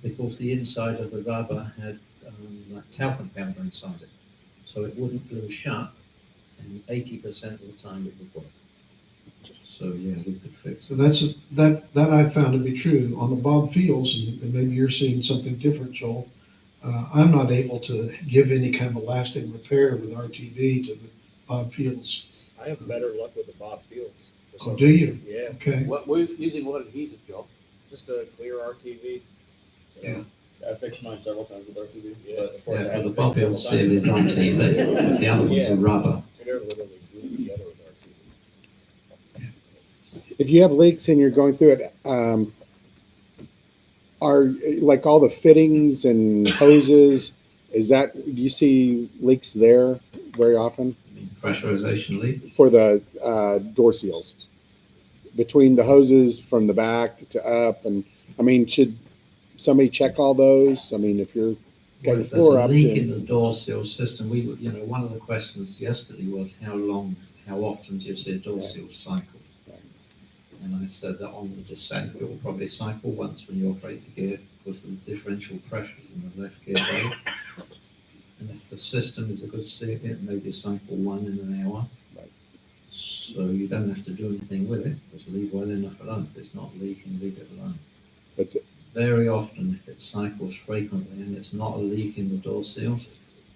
Because the inside of the rubber had like talcum powder inside it. So it wouldn't glue shut, and 80% of the time it would work. So yeah, we could fix So it. that I found to be true on the Bob Fields, and maybe you're seeing something different, Joel. I'm not able to give any kind of lasting repair with RTV to the Bob Fields. I have better luck with the Bob Fields. for Oh, some do you? reason. Yeah, Okay. We're using what adhesive, Joe? just a clear RTV. Yeah. I fixed mine several times with RTD. Yeah. but of course I Yeah, but haven't the fixed Bob it Field several times. seal is on TV, because the other ones are rubber. They're literally glued together with RTV. If you have leaks and you're going through it, are like all the fittings and hoses, do you see leaks there very often I mean, pressurization leak. for the door seals? Between the hoses from the back to up, and, I mean, should somebody check all those? I mean, if you're got your If there's floor a up, leak in then, the door seal system, we would, one of the questions yesterday was how often do you see a door seal cycle? And I said that on the descent, it will probably cycle once when you operate the gear because of the differential pressures in the left gear blade. And if the system is a good circuit, it may be cycle one in an hour. Right. So you don't have to do anything with it, just leave well enough alone. If it's not leaking, leave it alone. That's it. Very often, if it cycles frequently and it's not a leak in the door seal,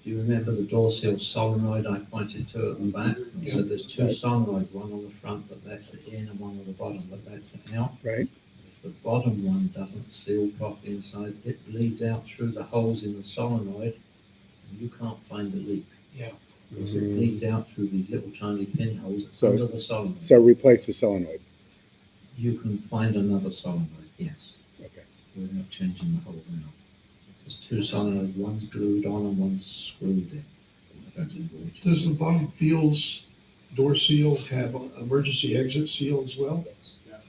do you remember the door seal solenoid I pointed to at the back? And said there's two solenoids, one on the front that lets it in and one on the bottom that lets it out. Right. If the bottom one doesn't seal properly inside, it bleeds out through the holes in the solenoid and you can't find the leak. Yeah. Because it bleeds out through these little tiny pinholes So- under the solenoid. So replace the solenoid. You can find another solenoid, yes, Okay. without changing the whole valve. There's two solenoids, one's glued on and one's screwed in. I don't know which. Does the bottom Fields door seal have an emergency exit seal as well?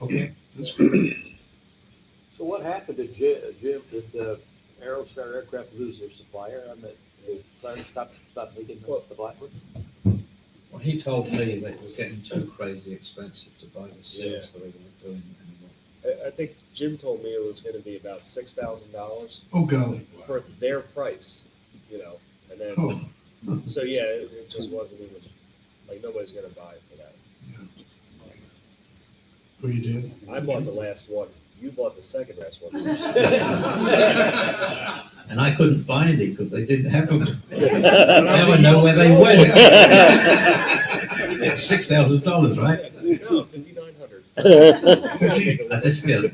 Okay, that's good. So what happened to Jim, did the Aerostar Aircraft lose their supplier on the Clarence stopped making the Blackbird? Well, he told me that it was getting too crazy expensive to buy the seals, Yeah. so they weren't doing it anymore. I think Jim told me it was gonna be about $6,000 Oh, golly. for their price, and then, Oh, so yeah, it just wasn't even, like, nobody's gonna buy it for that. oh, you did? I bought the last one, you bought the second last one. And I couldn't find it because they didn't have them. Now I know where they went. It's $6,000, right? No, 5,900. I just scared.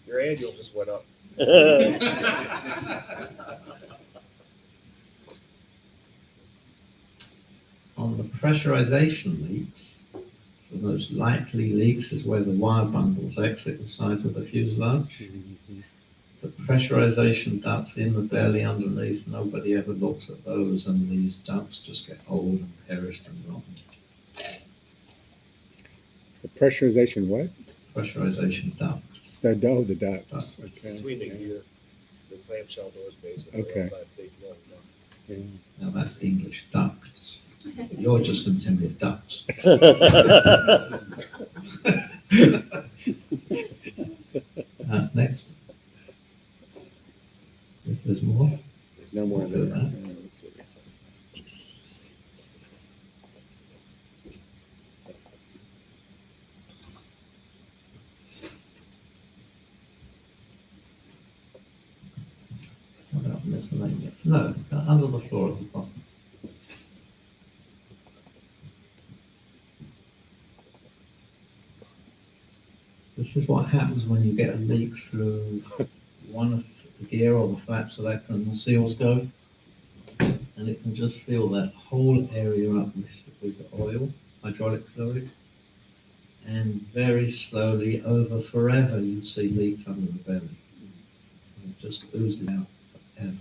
Your annual just went up. On the pressurization leaks, the most likely leaks is where the wire bundles exit the sides of the fuselage. The pressurization ducts in the belly underneath, nobody ever looks at those, and these ducts just get old and perished and rotten. The pressurization what? Pressurization ducts. The ducts. Okay. Between the gear, the clamshell doors basically. Okay. That big long duct. Yeah. Now that's English ducts. You're just going to tell me it's ducts. Next. If there's more. There's no more in there. Let's see. What about miscellaneous? No, under the floor at the bottom. This is what happens when you get a leak through one of the gear or the flaps selector and the seals go. And it can just fill that whole area up with oil, hydraulic fluid. And very slowly, over forever, you see leaks under the belly. And it just oozes out forever.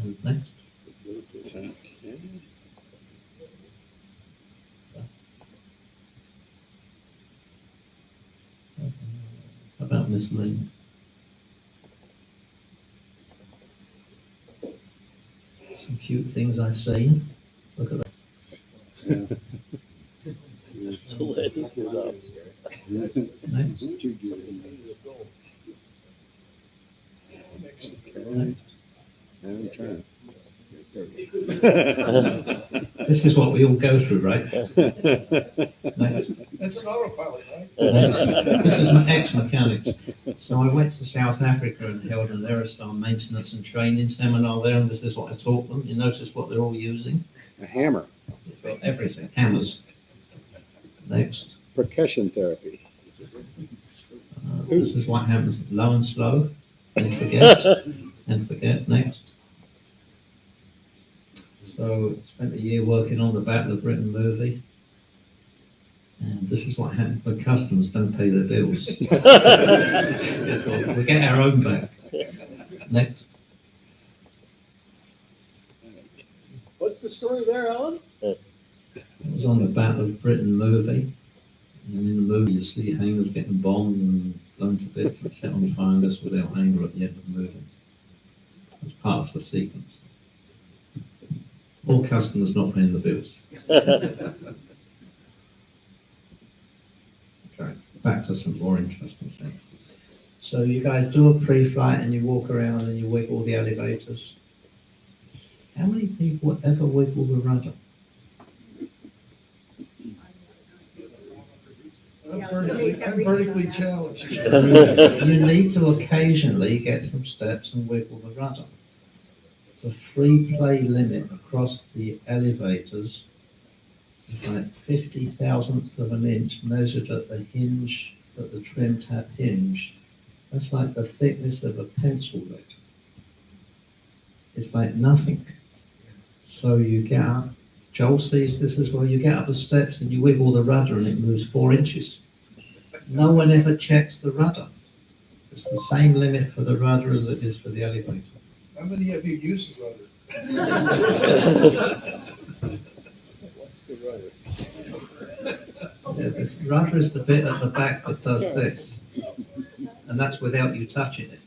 And next. How about miscellaneous? Some cute things I've seen. Look at that. Next. I'm trying. This is what we all go through, right? Next. That's an autopilot, right? This is my ex-mechanics. So I went to South Africa and held an Aerostar maintenance and training seminar there, and this is what I taught them. You notice what they're all using? A hammer. They've got everything, hammers. Next. Percussion therapy. This is what happens low and slow, and forget, and forget. Next. So spent a year working on the Battle of Britain movie. And this is what happens when customers don't pay their bills. We get our own back. Next. What's the story there, Alan? It was on the Battle of Britain movie. And in the movie you see hangars getting bombed and blown to bits and set on fire, and this without anger at the end of the movie. It's part of the sequence. All customers not paying the bills. Okay, back to some more interesting things. So you guys do a pre-flight and you walk around and you wiggle the elevators. How many people ever wiggle the rudder? I'm vertically challenged. You need to occasionally get some steps and wiggle the rudder. The free play limit across the elevators is like 50,000ths of an inch measured at the hinge, at the trim tab hinge. That's like the thickness of a pencil lead. It's like nothing. So you get up, Joel sees this as well, you get up the steps and you wiggle the rudder and it moves 4 inches. No one ever checks the rudder. It's the same limit for the rudder as it is for the elevator. How many of you use the rudder? What's the rudder? Yeah, this rudder is the bit at the back that does this. And that's without you touching it.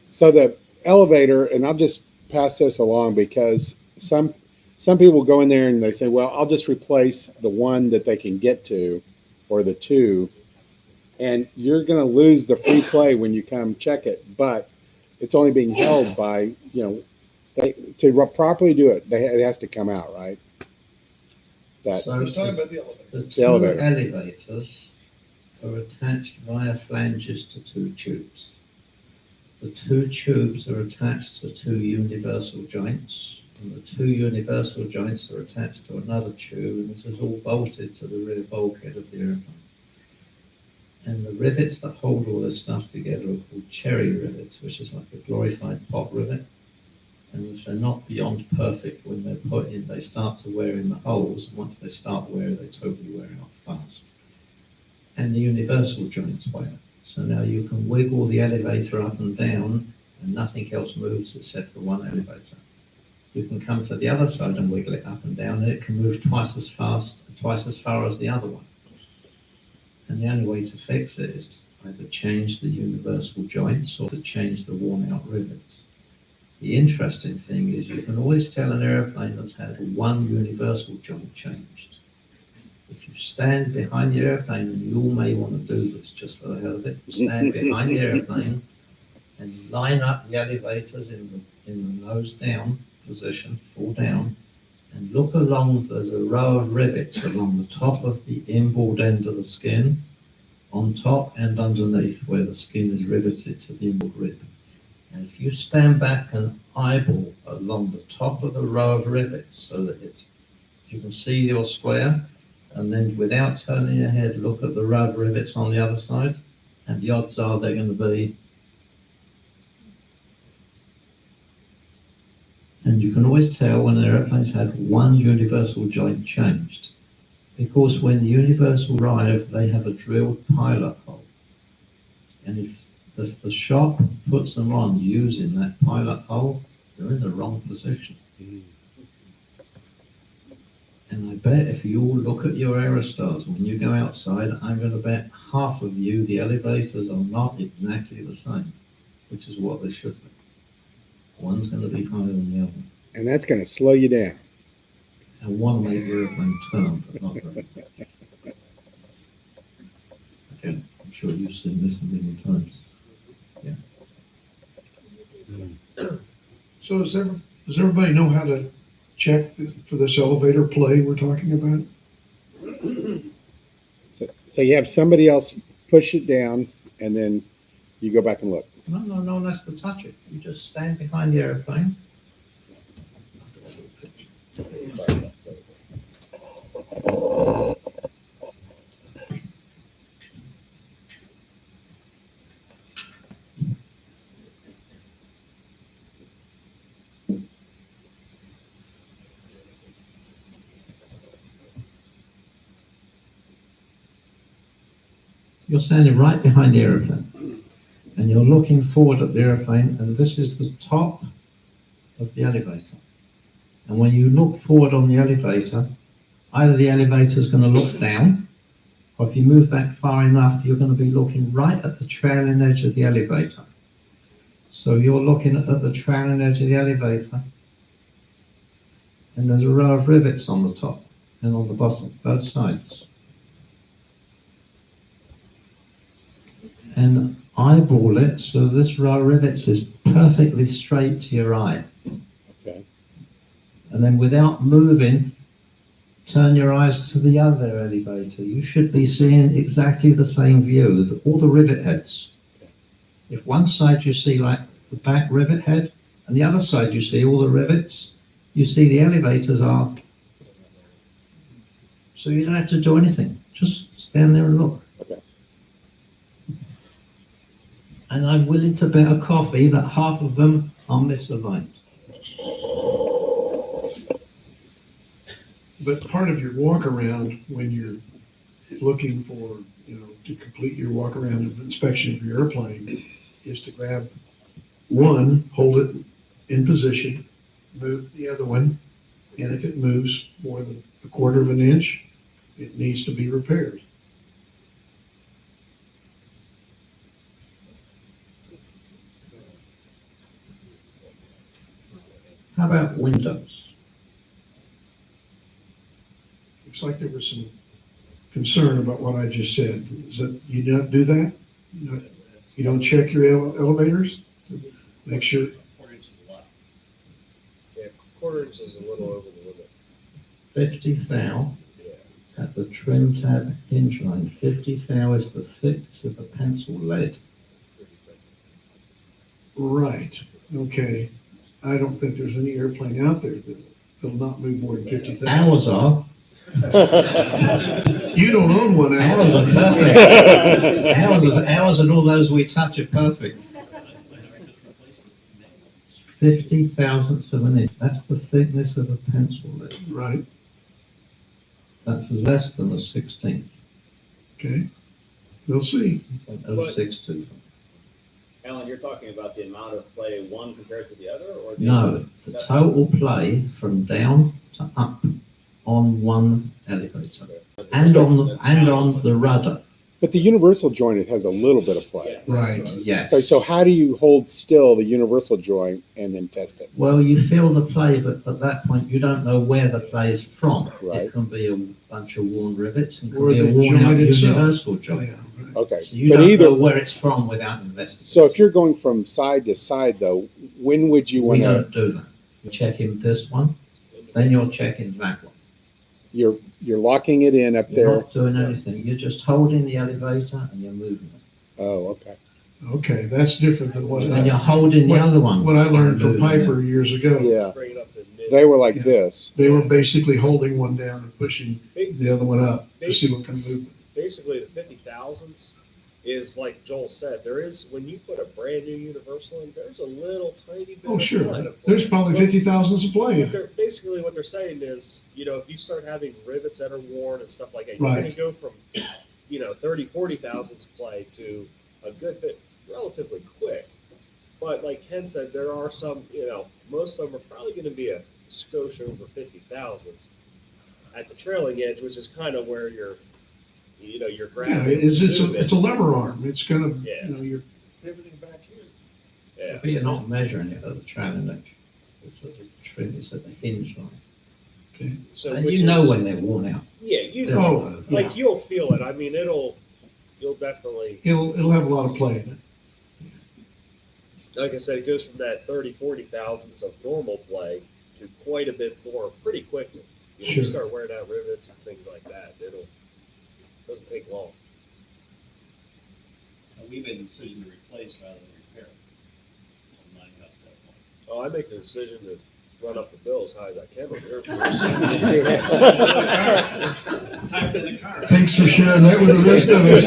So the elevator, and I'll just pass this along because some people go in there and they say, well, I'll just replace the one that they can get to or the two, and you're going to lose the free play when you come check it, but it's only being held by, to properly do it, it has to come out, right? That, So He's talking about the elevator. the two elevator. elevators are attached via flanges to 2 tubes. The 2 tubes are attached to 2 universal joints, and the 2 universal joints are attached to another tube, and this is all bolted to the rear bulkhead of the airplane. And the rivets that hold all this stuff together are called cherry rivets, which is like a glorified pot rivet. And if they're not beyond perfect when they're put in, they start to wear in the holes, and once they start wearing, they totally wear out fast. And the universal joints wear. So now you can wiggle the elevator up and down, and nothing else moves except the one elevator. You can come to the other side and wiggle it up and down, and it can move twice as fast, twice as far as the other one. And the only way to fix it is to either change the universal joints or to change the worn out rivets. The interesting thing is you can always tell an airplane that's had one universal joint changed. If you stand behind the airplane, and you all may want to do this just for the hell of it, stand behind the airplane and line up the elevators in the nose down position, full down, and look along, there's a row of rivets along the top of the inboard end of the skin, on top and underneath where the skin is riveted to the inboard rib. And if you stand back and eyeball along the top of the row of rivets so that you can see your square, and then without turning your head, look at the row of rivets on the other side, and the odds are they're going to be. And you can always tell when an airplane's had one universal joint changed, because when the universal arrive, they have a drilled pilot hole. And if the shop puts them on using that pilot hole, they're in the wrong position. And I bet if you all look at your Aerostars when you go outside, I'm going to bet half of you the elevators are not exactly the same, which is what they should be. One's going to be higher than the other. and that's going to slow you down. And one may the airplane turn, but not very much. Again, I'm sure you've seen this a million times. So does everybody know how to check for this elevator play we're talking about? So you have somebody else push it down, and then you go back and look. No one has to touch it. You just stand behind the airplane. You're standing right behind the airplane, and you're looking forward at the airplane, and this is the top of the elevator. And when you look forward on the elevator, either the elevator is going to look down, or if you move back far enough, you're going to be looking right at the trailing edge of the elevator. So you're looking at the trailing edge of the elevator, and there's a row of rivets on the top and on the bottom, both sides. And eyeball it so this row of rivets is perfectly straight to your eye. Okay. And then without moving, turn your eyes to the other elevator. You should be seeing exactly the same view with all the rivet heads. If one side you see like the back rivet head, and the other side you see all the rivets, you see the elevators are. So you don't have to do anything. Just stand there and look. Okay. And I'm willing to bet a coffee that half of them are misaligned. But part of your walk around when you're looking for, to complete your walk around of inspection of your airplane is to grab one, hold it in position, move the other one, and if it moves more than a quarter of an inch, it needs to be repaired. How about windows? Looks like there was some concern about what I just said. Is that you don't do that? You don't check your elevators? Make sure. 4 inches is a lot. Yeah, quarter inch is a little over the limit. 50 thou Yeah. at the trim tab hinge line. 50 thou is the thickness of the pencil lead. Right, okay. I don't think there's any airplane out there that'll not move more than 50,000. Ours are. You don't own one, Ours are Alan. perfect. Ours and all those we touch are perfect. 50 thousandths of an inch. That's the thickness of a pencil lead. Right, That's less than a 16th okay. We'll see. of 6/2. Alan, you're talking about the amount of play one compared to the other, or? No, the total play from down to up on one elevator and on the rudder. But the universal joint, it has a little bit of play. Right. Yes. Okay, so how do you hold still the universal joint and then test it? Well, you feel the play, but at that point you don't know where the play is from. Right. It can be a bunch of worn rivets, and it can Or be a the worn out joint itself. universal Oh, joint. yeah, right. Okay, So you but don't either, know where it's from without investigating. so if you're going from side to side though, when would you we want to, don't do that. You're checking this one, then you're checking that one. you're locking it in up You're there? not doing anything. You're just holding the elevator and you're moving it. Oh, okay. Okay, that's different than what And you're holding the other one. what I learned from and moving it. Piper years ago. Yeah, Bring it up to mid. they were like Yeah. this. They were basically holding one down and pushing the other one up to see what kind of movement. Basically, the 50,000ths is like Joel said, there is, when you put a brand new universal in, there's a little tiny bit. Oh, of sure. play. There's probably 50,000 of play in What it. they're, basically what they're saying is, if you start having rivets that are worn and stuff like that, you're gonna Right. go from, 30, 40,000s play to a good bit, relatively quick. But like Ken said, there are some, most of them are probably gonna be a skosh over 50,000s at the trailing edge, which is kind of where you're Yeah, grabbing. it's a lever arm. It's kind of, Yeah. you're, Pivoting back here. Yeah. But you're not measuring it at the trailing edge. It's at the trim, it's at the hinge line. okay. So And which you know is- when they're worn out. Yeah, you They're know, Oh, worn out. like you'll feel it. I mean, you'll definitely, It'll have a lot of play in it. like I said, it goes from that 30, 40 thousandths of normal play to quite a bit more pretty quickly. You Sure. start wearing out rivets and things like that. Doesn't take long. We made the decision to replace rather than repair. When mine got to that point. Oh, I make the decision to run up the bill as high as I can over here. It's time for the car. Thanks for sharing that with the rest of us.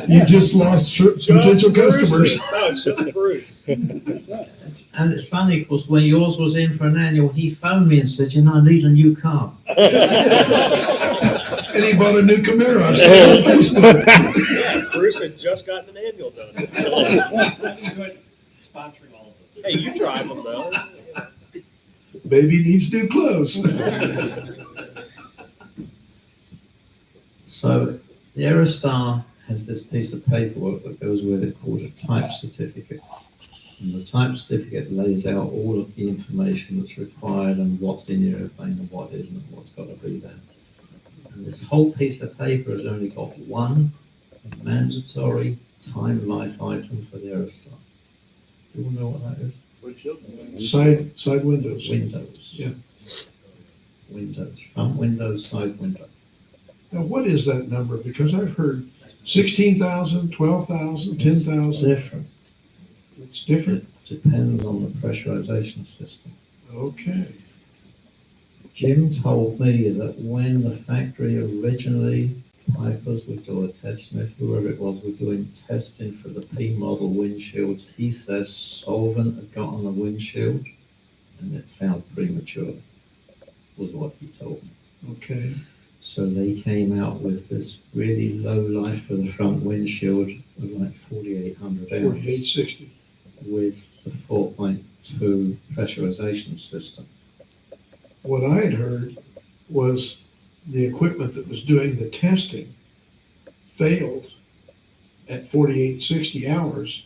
You just lost potential customers. No, it's just Bruce. And it's funny, because when yours was in for an annual, he phoned me and said, I need a new car. And he bought a new Camaro. I saw it on Facebook. Yeah, Bruce had just gotten an annual done. I've enjoyed sponsoring all of this. Hey, you drive them though. Baby needs new clothes. So the Aerostar has this piece of paperwork that goes with it called a type certificate. And the type certificate lays out all of the information that's required and what's in the airplane and what isn't, and what's got to be there. And this whole piece of paper has only got one mandatory time life item for the Aerostar. Do you all know what that is? Windshield? Side windows. Windows. Yeah. Windows, front windows, side window. Now, what is that number? Because I've heard 16,000, 12,000, 10,000. Different. It's different. It depends on the pressurization system. Okay. Jim told me that when the factory originally, Pipers with or Ted Smith, whoever it was, were doing testing for the P model windshields, he says solvent had got on the windshield and it failed prematurely, was what he told me. Okay. So they came out with this really low life for the front windshield of like 4,800 hours 4860. with the 4.2 pressurization system. What I had heard was the equipment that was doing the testing failed at 4860 hours.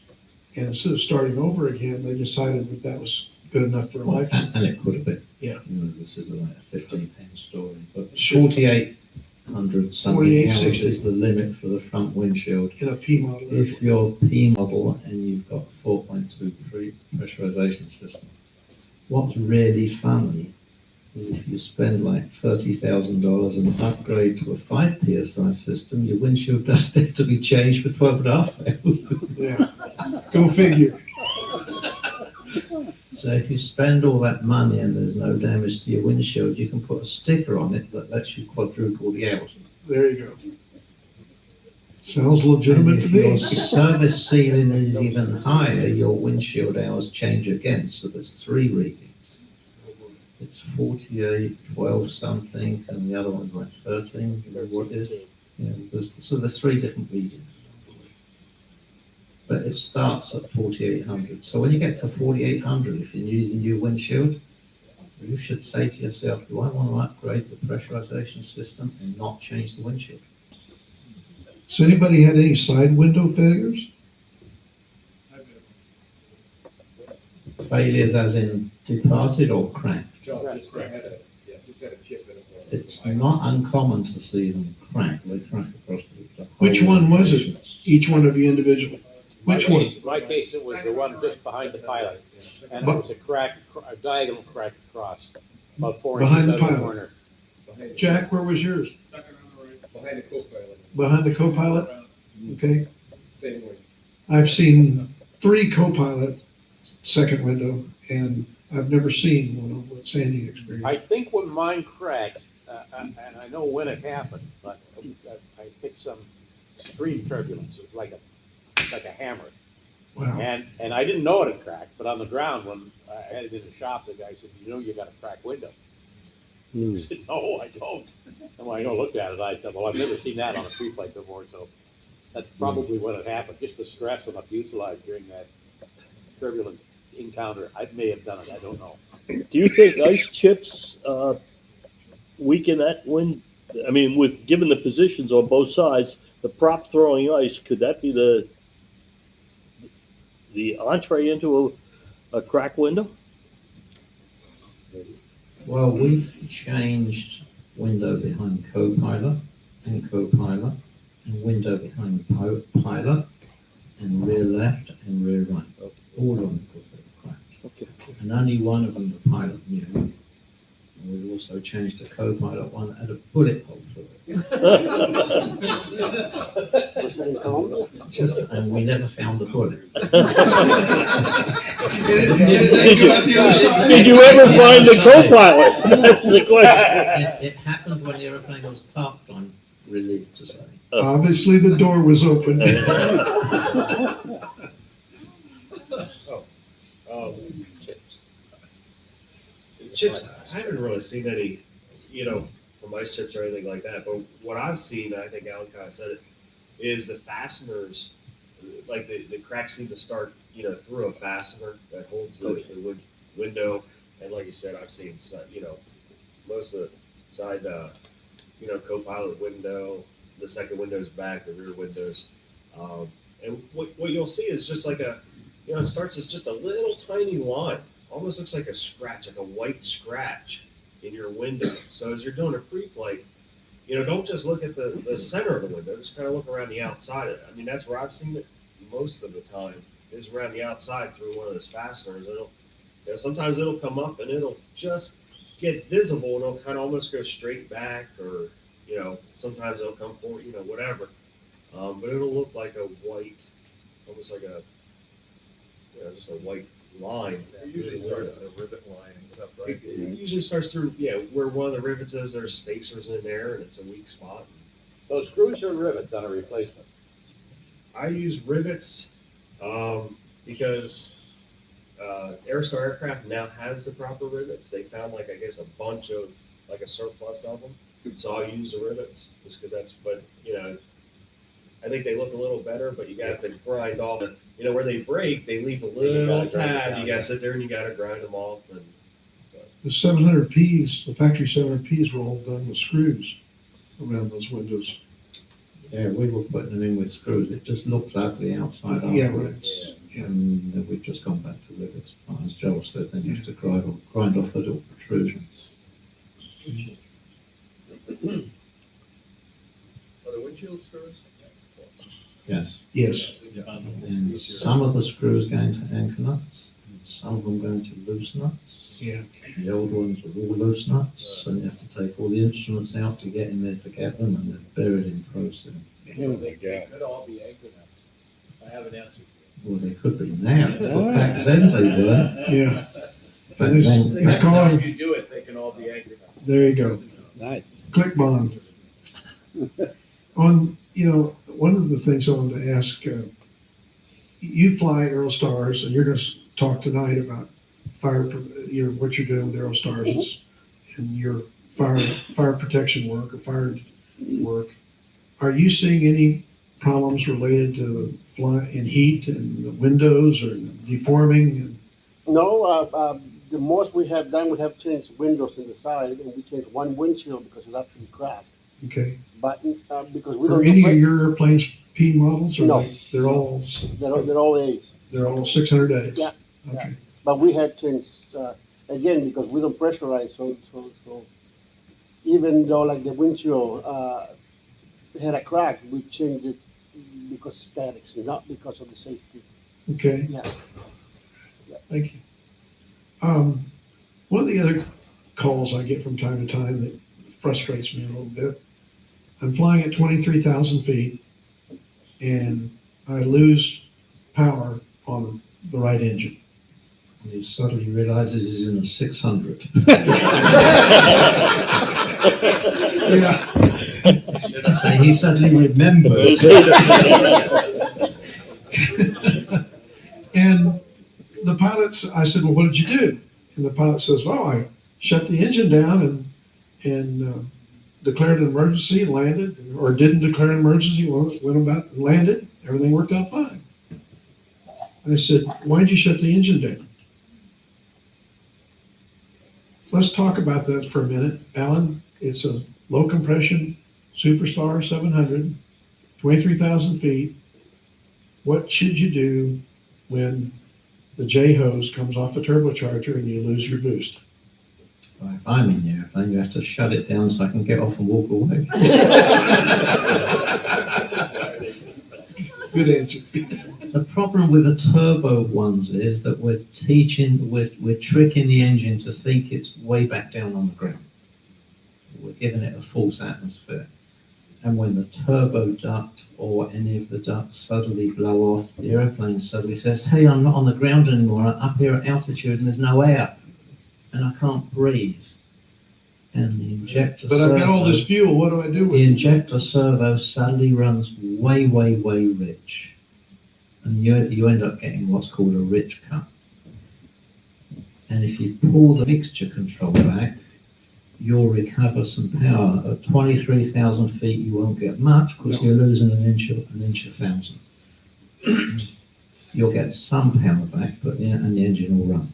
And instead of starting over again, they decided that that was good enough for a lifetime. And it could have been. Yeah. You know, this is like a 15-page story, but Sure. 4,800 something hours 4860. is the limit for the front windshield. In a P model. If you're P model and you've got 4.2 pressurization system, what's really funny is if you spend like $30,000 and upgrade to a 5 PSI system, your windshield does have to be changed for 12.5 hours. Yeah. Go figure. So if you spend all that money and there's no damage to your windshield, you can put a sticker on it that lets you quadruple the hours. There you go. Sounds legitimate And to if your me. service ceiling is even higher, your windshield hours change again. So there's 3 readings. It's 48, 12 something, and the other one's like 13. You know what it is? Yeah, so there's 3 different readings. But it starts at 4,800. So when you get to 4,800, if you're using your windshield, you should say to yourself, do I want to upgrade the pressurization system and not change the windshield? Has anybody had any side window failures? Failures as in departed or cracked? Just had a chip in it. It's not uncommon to see them crack. They crack across the Which whole one was it? location. Each one of you individually? Which one? In my case, it was the one just behind the pilot, and it was a crack, a diagonal crack across, about 4 Behind inches the out of the pilot. corner. Jack, where was yours? Behind the co-pilot, Behind the co-pilot? Okay. same way. I've seen 3 co-pilot second window, and I've never seen one of what Sandy experienced. I think when mine cracked, and I know when it happened, but I picked some street turbulence. It was like a hammer. Wow. And I didn't know it had cracked, but on the ground, when I had it in the shop, the guy said, you know, you got a cracked window. I said, no, I don't. And when I go look at it, I said, well, I've never seen that on a pre-flight before, so that's probably what had happened, just the stress on the fuselage during that turbulent encounter. I may have done it, I don't know. Do you think ice chips weaken that wind? I mean, with given the positions on both sides, the prop throwing ice, could that be the entree into a crack window? Well, we've changed window behind co-pilot and co-pilot, and window behind pilot, and rear left and rear right. All of them, because they were cracked. Okay. And only one of them, the pilot, knew. And we've also changed the co-pilot one that had a bullet hole through it. And we never found the bullet. Did you ever find the co-pilot? That's the question. It happened when the airplane was parked, I'm relieved to say. Obviously, the door was open. Chips, I haven't really seen any, from ice chips or anything like that, but what I've seen, I think Alan kind of said it, is the fasteners, like the cracks seem to start, through a fastener that holds the window, and like you said, I've seen, most of the side, co-pilot window, the second window's back, the rear windows, and what you'll see is just like you know, it starts as just a little tiny line, almost looks like a scratch, like a white scratch in your window. So as you're doing a pre-flight, you know, don't just look at the center of the window, just kind of look around the outside of it. I mean, that's where I've seen it most of the time, is around the outside through one of those fasteners. It'll, you know, sometimes it'll come up and it'll just get visible and it'll kind of almost go straight back, or, you know, sometimes it'll come forward, you know, whatever. But it'll look like a white, almost like a, you know, just a white line. It usually starts at a rivet line and stuff, right? It usually starts through, yeah, where one of the rivets is, there's spacers in there and it's a weak spot. So screws or rivets on a replacement? I use rivets, because, Aerostar Aircraft now has the proper rivets. They found like, I guess, a bunch of, like a surplus of them. So I'll use the rivets, just because that's, but, you know, I think they look a little better, but you got to grind off it. You know, where they break, they leave a little gotta grind it tab. down. You got to sit there and you got to grind them off. And The 700Ps, the factory 700Ps were all done with screws around those windows. Yeah, we were putting them in with screws. It just looks ugly outside Yeah, afterwards. right. And then we've just gone back to rivets. As Joel said, then you have to grind off the little protrusions. Are the windshield screws? Yes. Yes. And some of the screws going to anchor nuts, and some of them going to loose nuts. Yeah. The old ones were all loose nuts, and you have to take all the instruments out to get in there to get them, and they're buried in process. Oh my God. Could all be anchor nuts. I have an answer. Well, they could be now, but back then they weren't. Yeah. Back It's- then, it's called, If you do it, they can all be anchor nuts. there you go. Nice. Click bond. On, you know, one of the things I wanted to ask, you fly Aerostars, and you're going to talk tonight about what you're doing with Aerostars and your fire protection work or fire work. Are you seeing any problems related to fly in heat and the windows or deforming? No, the most we have done, we have changed windows in the side, and we changed one windshield because it actually cracked. Okay. But because we Are don't any do of your airplanes P models? Or No. they're all they're all A's. they're all 600 A's? Yeah. Okay. But we had changed, again, because we don't pressurize, so even though like the windshield, had a crack, we changed it because of statics, not because of the safety. Okay. Yeah. Thank you. One of the other calls I get from time to time that frustrates me a little bit, I'm flying at 23,000 feet and I lose power on the right engine. and he suddenly realizes he's in a 600. Yeah. Should I say he suddenly remembers? And the pilots, I said, well, what did you do? And the pilot says, oh, I shut the engine down and declared an emergency and landed, or didn't declare an emergency, went about and landed. Everything worked out fine. I said, why'd you shut the engine down? Let's talk about that for a minute. Alan, it's a low compression Superstar 700, 23,000 feet. What should you do when the J hose comes off the turbocharger and you lose your boost? Well, if I'm in the airplane, you have to shut it down so I can get off and walk away. Good answer. The problem with the turbo ones is that we're tricking the engine to think it's way back down on the ground. We're giving it a false atmosphere. And when the turbo duct or any of the ducts suddenly blow off, the airplane suddenly says, hey, I'm not on the ground anymore, I'm up here at altitude and there's no air. And I can't breathe. And the injector But I've got all this fuel, what do I do with the it? injector servo suddenly runs way, way, way rich. And you end up getting what's called a rich cut. And if you pull the mixture control back, you'll recover some power. At 23,000 feet, you won't get much because you're losing an inch a thousand. You'll get some power back, but and the engine will run.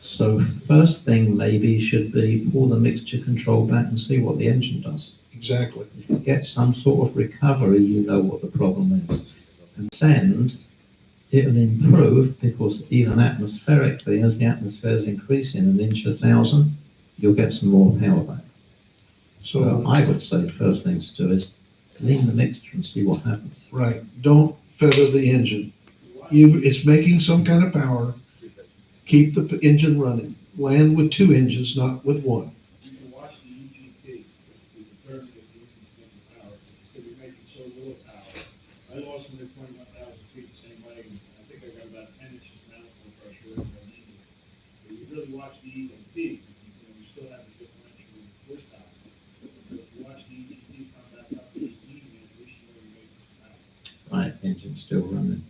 So first thing maybe should be pull the mixture control back and see what the engine does. Exactly. If you get some sort of recovery, you know what the problem is. And second, it'll improve because even atmospherically, as the atmosphere is increasing an inch a thousand, you'll get some more power back. So I would say the first thing to do is clean the mixture and see what happens. Right, don't feather the engine. It's making some kind of power. Keep the engine running. Land with two engines, not with one. You can watch the EGP to determine if the engine's making power. It's gonna be making so little power. I lost them at 21,000 feet the same way, and I think I got about 10 inches manifold pressure in the engine. But you really watch the EGP, you still have the differential horsepower. But if you watch the EGP come back up to the median, at least you know you're making some power. Right, engine's still running.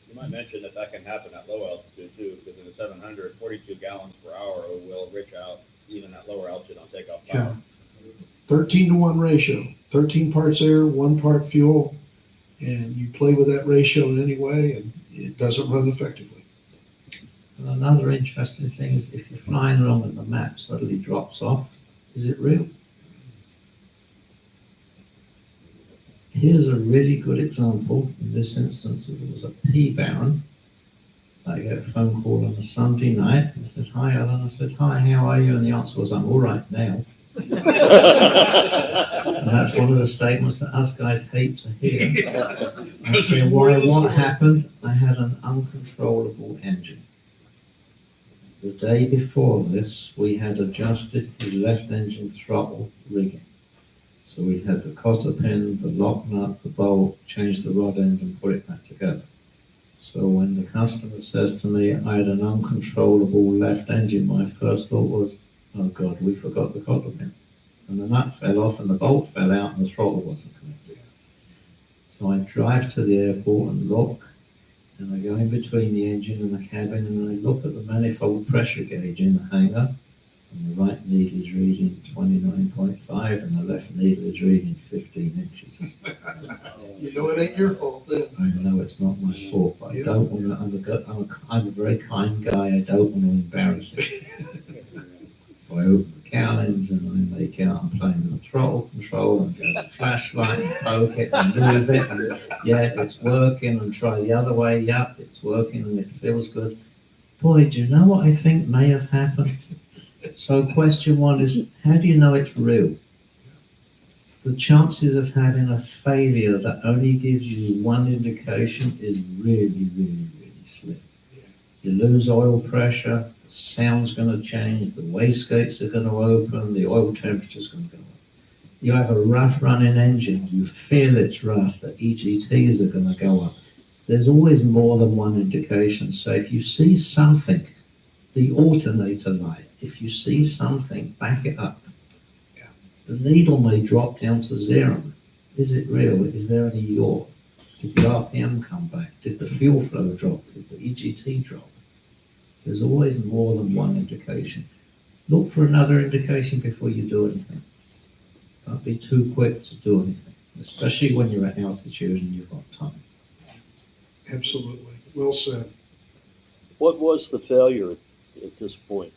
You might mention that that can happen at low altitude too, because in the 700, 42 gallons per hour will rich out even at lower altitude on takeoff power. 13-to-1 ratio, 13 parts air, 1 part fuel, and you play with that ratio in any way, and it doesn't run effectively. And another interesting thing is if you're flying along and the map suddenly drops off, is it real? Here's a really good example. In this instance, it was a P baron. I get a phone call on a Sunday night. He said, "Hi, Alan." I said, "Hi, how are you?" And the answer was, "I'm all right now." And that's one of the statements that us guys hate to hear. I say, "Why? What happened?" I had an uncontrollable engine. The day before this, we had adjusted his left engine throttle rigging. So we had the cotter pin, the lock nut, the bolt, change the rod end and put it back together. So when the customer says to me, I had an uncontrollable left engine, my first thought was, oh God, we forgot the cotter pin. And the nut fell off and the bolt fell out and the throttle wasn't connected. So I drive to the airport and look, and I go in between the engine and the cabin and I look at the manifold pressure gauge in the hangar. And the right needle is reading 29.5 and the left needle is reading 15 inches. You know it ain't your fault then. I know it's not my fault, but I don't want to, I'm a very kind guy, I don't want to embarrass it. So I open the cow engine and I make out I'm playing with the throttle control and go the flashlight and poke it and move it and yeah, it's working, and try the other way, yep, it's working and it feels good. Boy, do you know what I think may have happened? So question one is, how do you know it's real? The chances of having a failure that only gives you one indication is really, really, really slim. You lose oil pressure, the sound's going to change, the wastegates are going to open, the oil temperature's going to go up. You have a rough running engine, you feel it's rough, the EGTs are going to go up. There's always more than one indication. So if you see something, the alternator light, if you see something, back it up. The needle may drop down to 0. Is it real? Is there any yaw? Did the RPM come back? Did the fuel flow drop? Did the EGT drop? There's always more than one indication. Look for another indication before you do anything. Don't be too quick to do anything, especially when you're at altitude and you've got time. Absolutely. Well said. What was the failure at this point?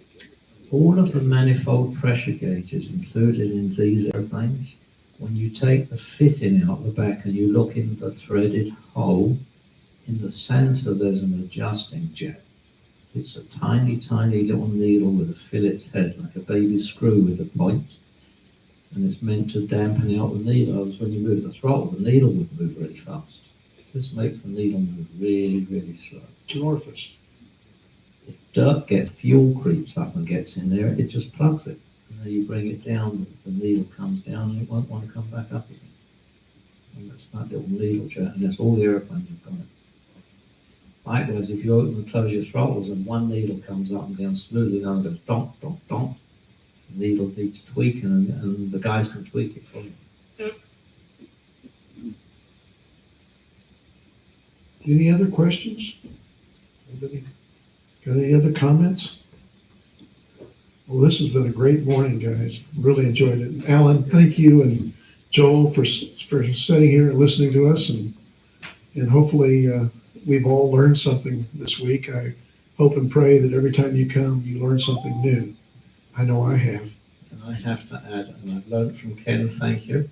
All of the manifold pressure gauges included in these airplanes, when you take the fitting out the back and you look in the threaded hole, in the center there's an adjusting jet. It's a tiny, tiny little needle with a fillet head, like a baby screw with a point, and it's meant to dampen out the needle. Otherwise, when you move the throttle, the needle would move really fast. This makes the needle move really, really slow. It's an orifice. If dirt fuel creeps up and gets in there, it just plugs it. And then you bring it down, the needle comes down and it won't want to come back up again. And that's that little needle jet, and that's all the airplanes have got it. Likewise, if you open and close your throttles and one needle comes up and down smoothly, and goes donk, donk, donk, the needle needs tweaking and the guys can tweak it for you. Any other questions? Anybody got any other comments? Well, this has been a great morning, guys. Really enjoyed it. Alan, thank you, and Joel for sitting here and listening to us, and hopefully we've all learned something this week. I hope and pray that every time you come, you learn something new. I know I have. And I have to add, and I've learned from Ken, thank you.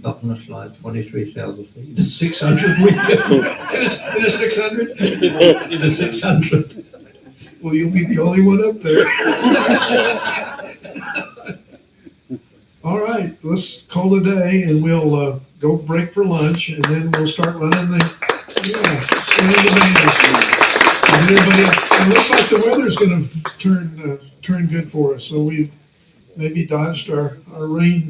Not on a slide, 23,000 feet. The 600, in a 600? In a 600. Well, you'll be the only one up there. All right, let's call it a day, and we'll go break for lunch, and then we'll start running the, swing the bands. And everybody, it looks like the weather's gonna turn good for us, so we maybe dodged our rain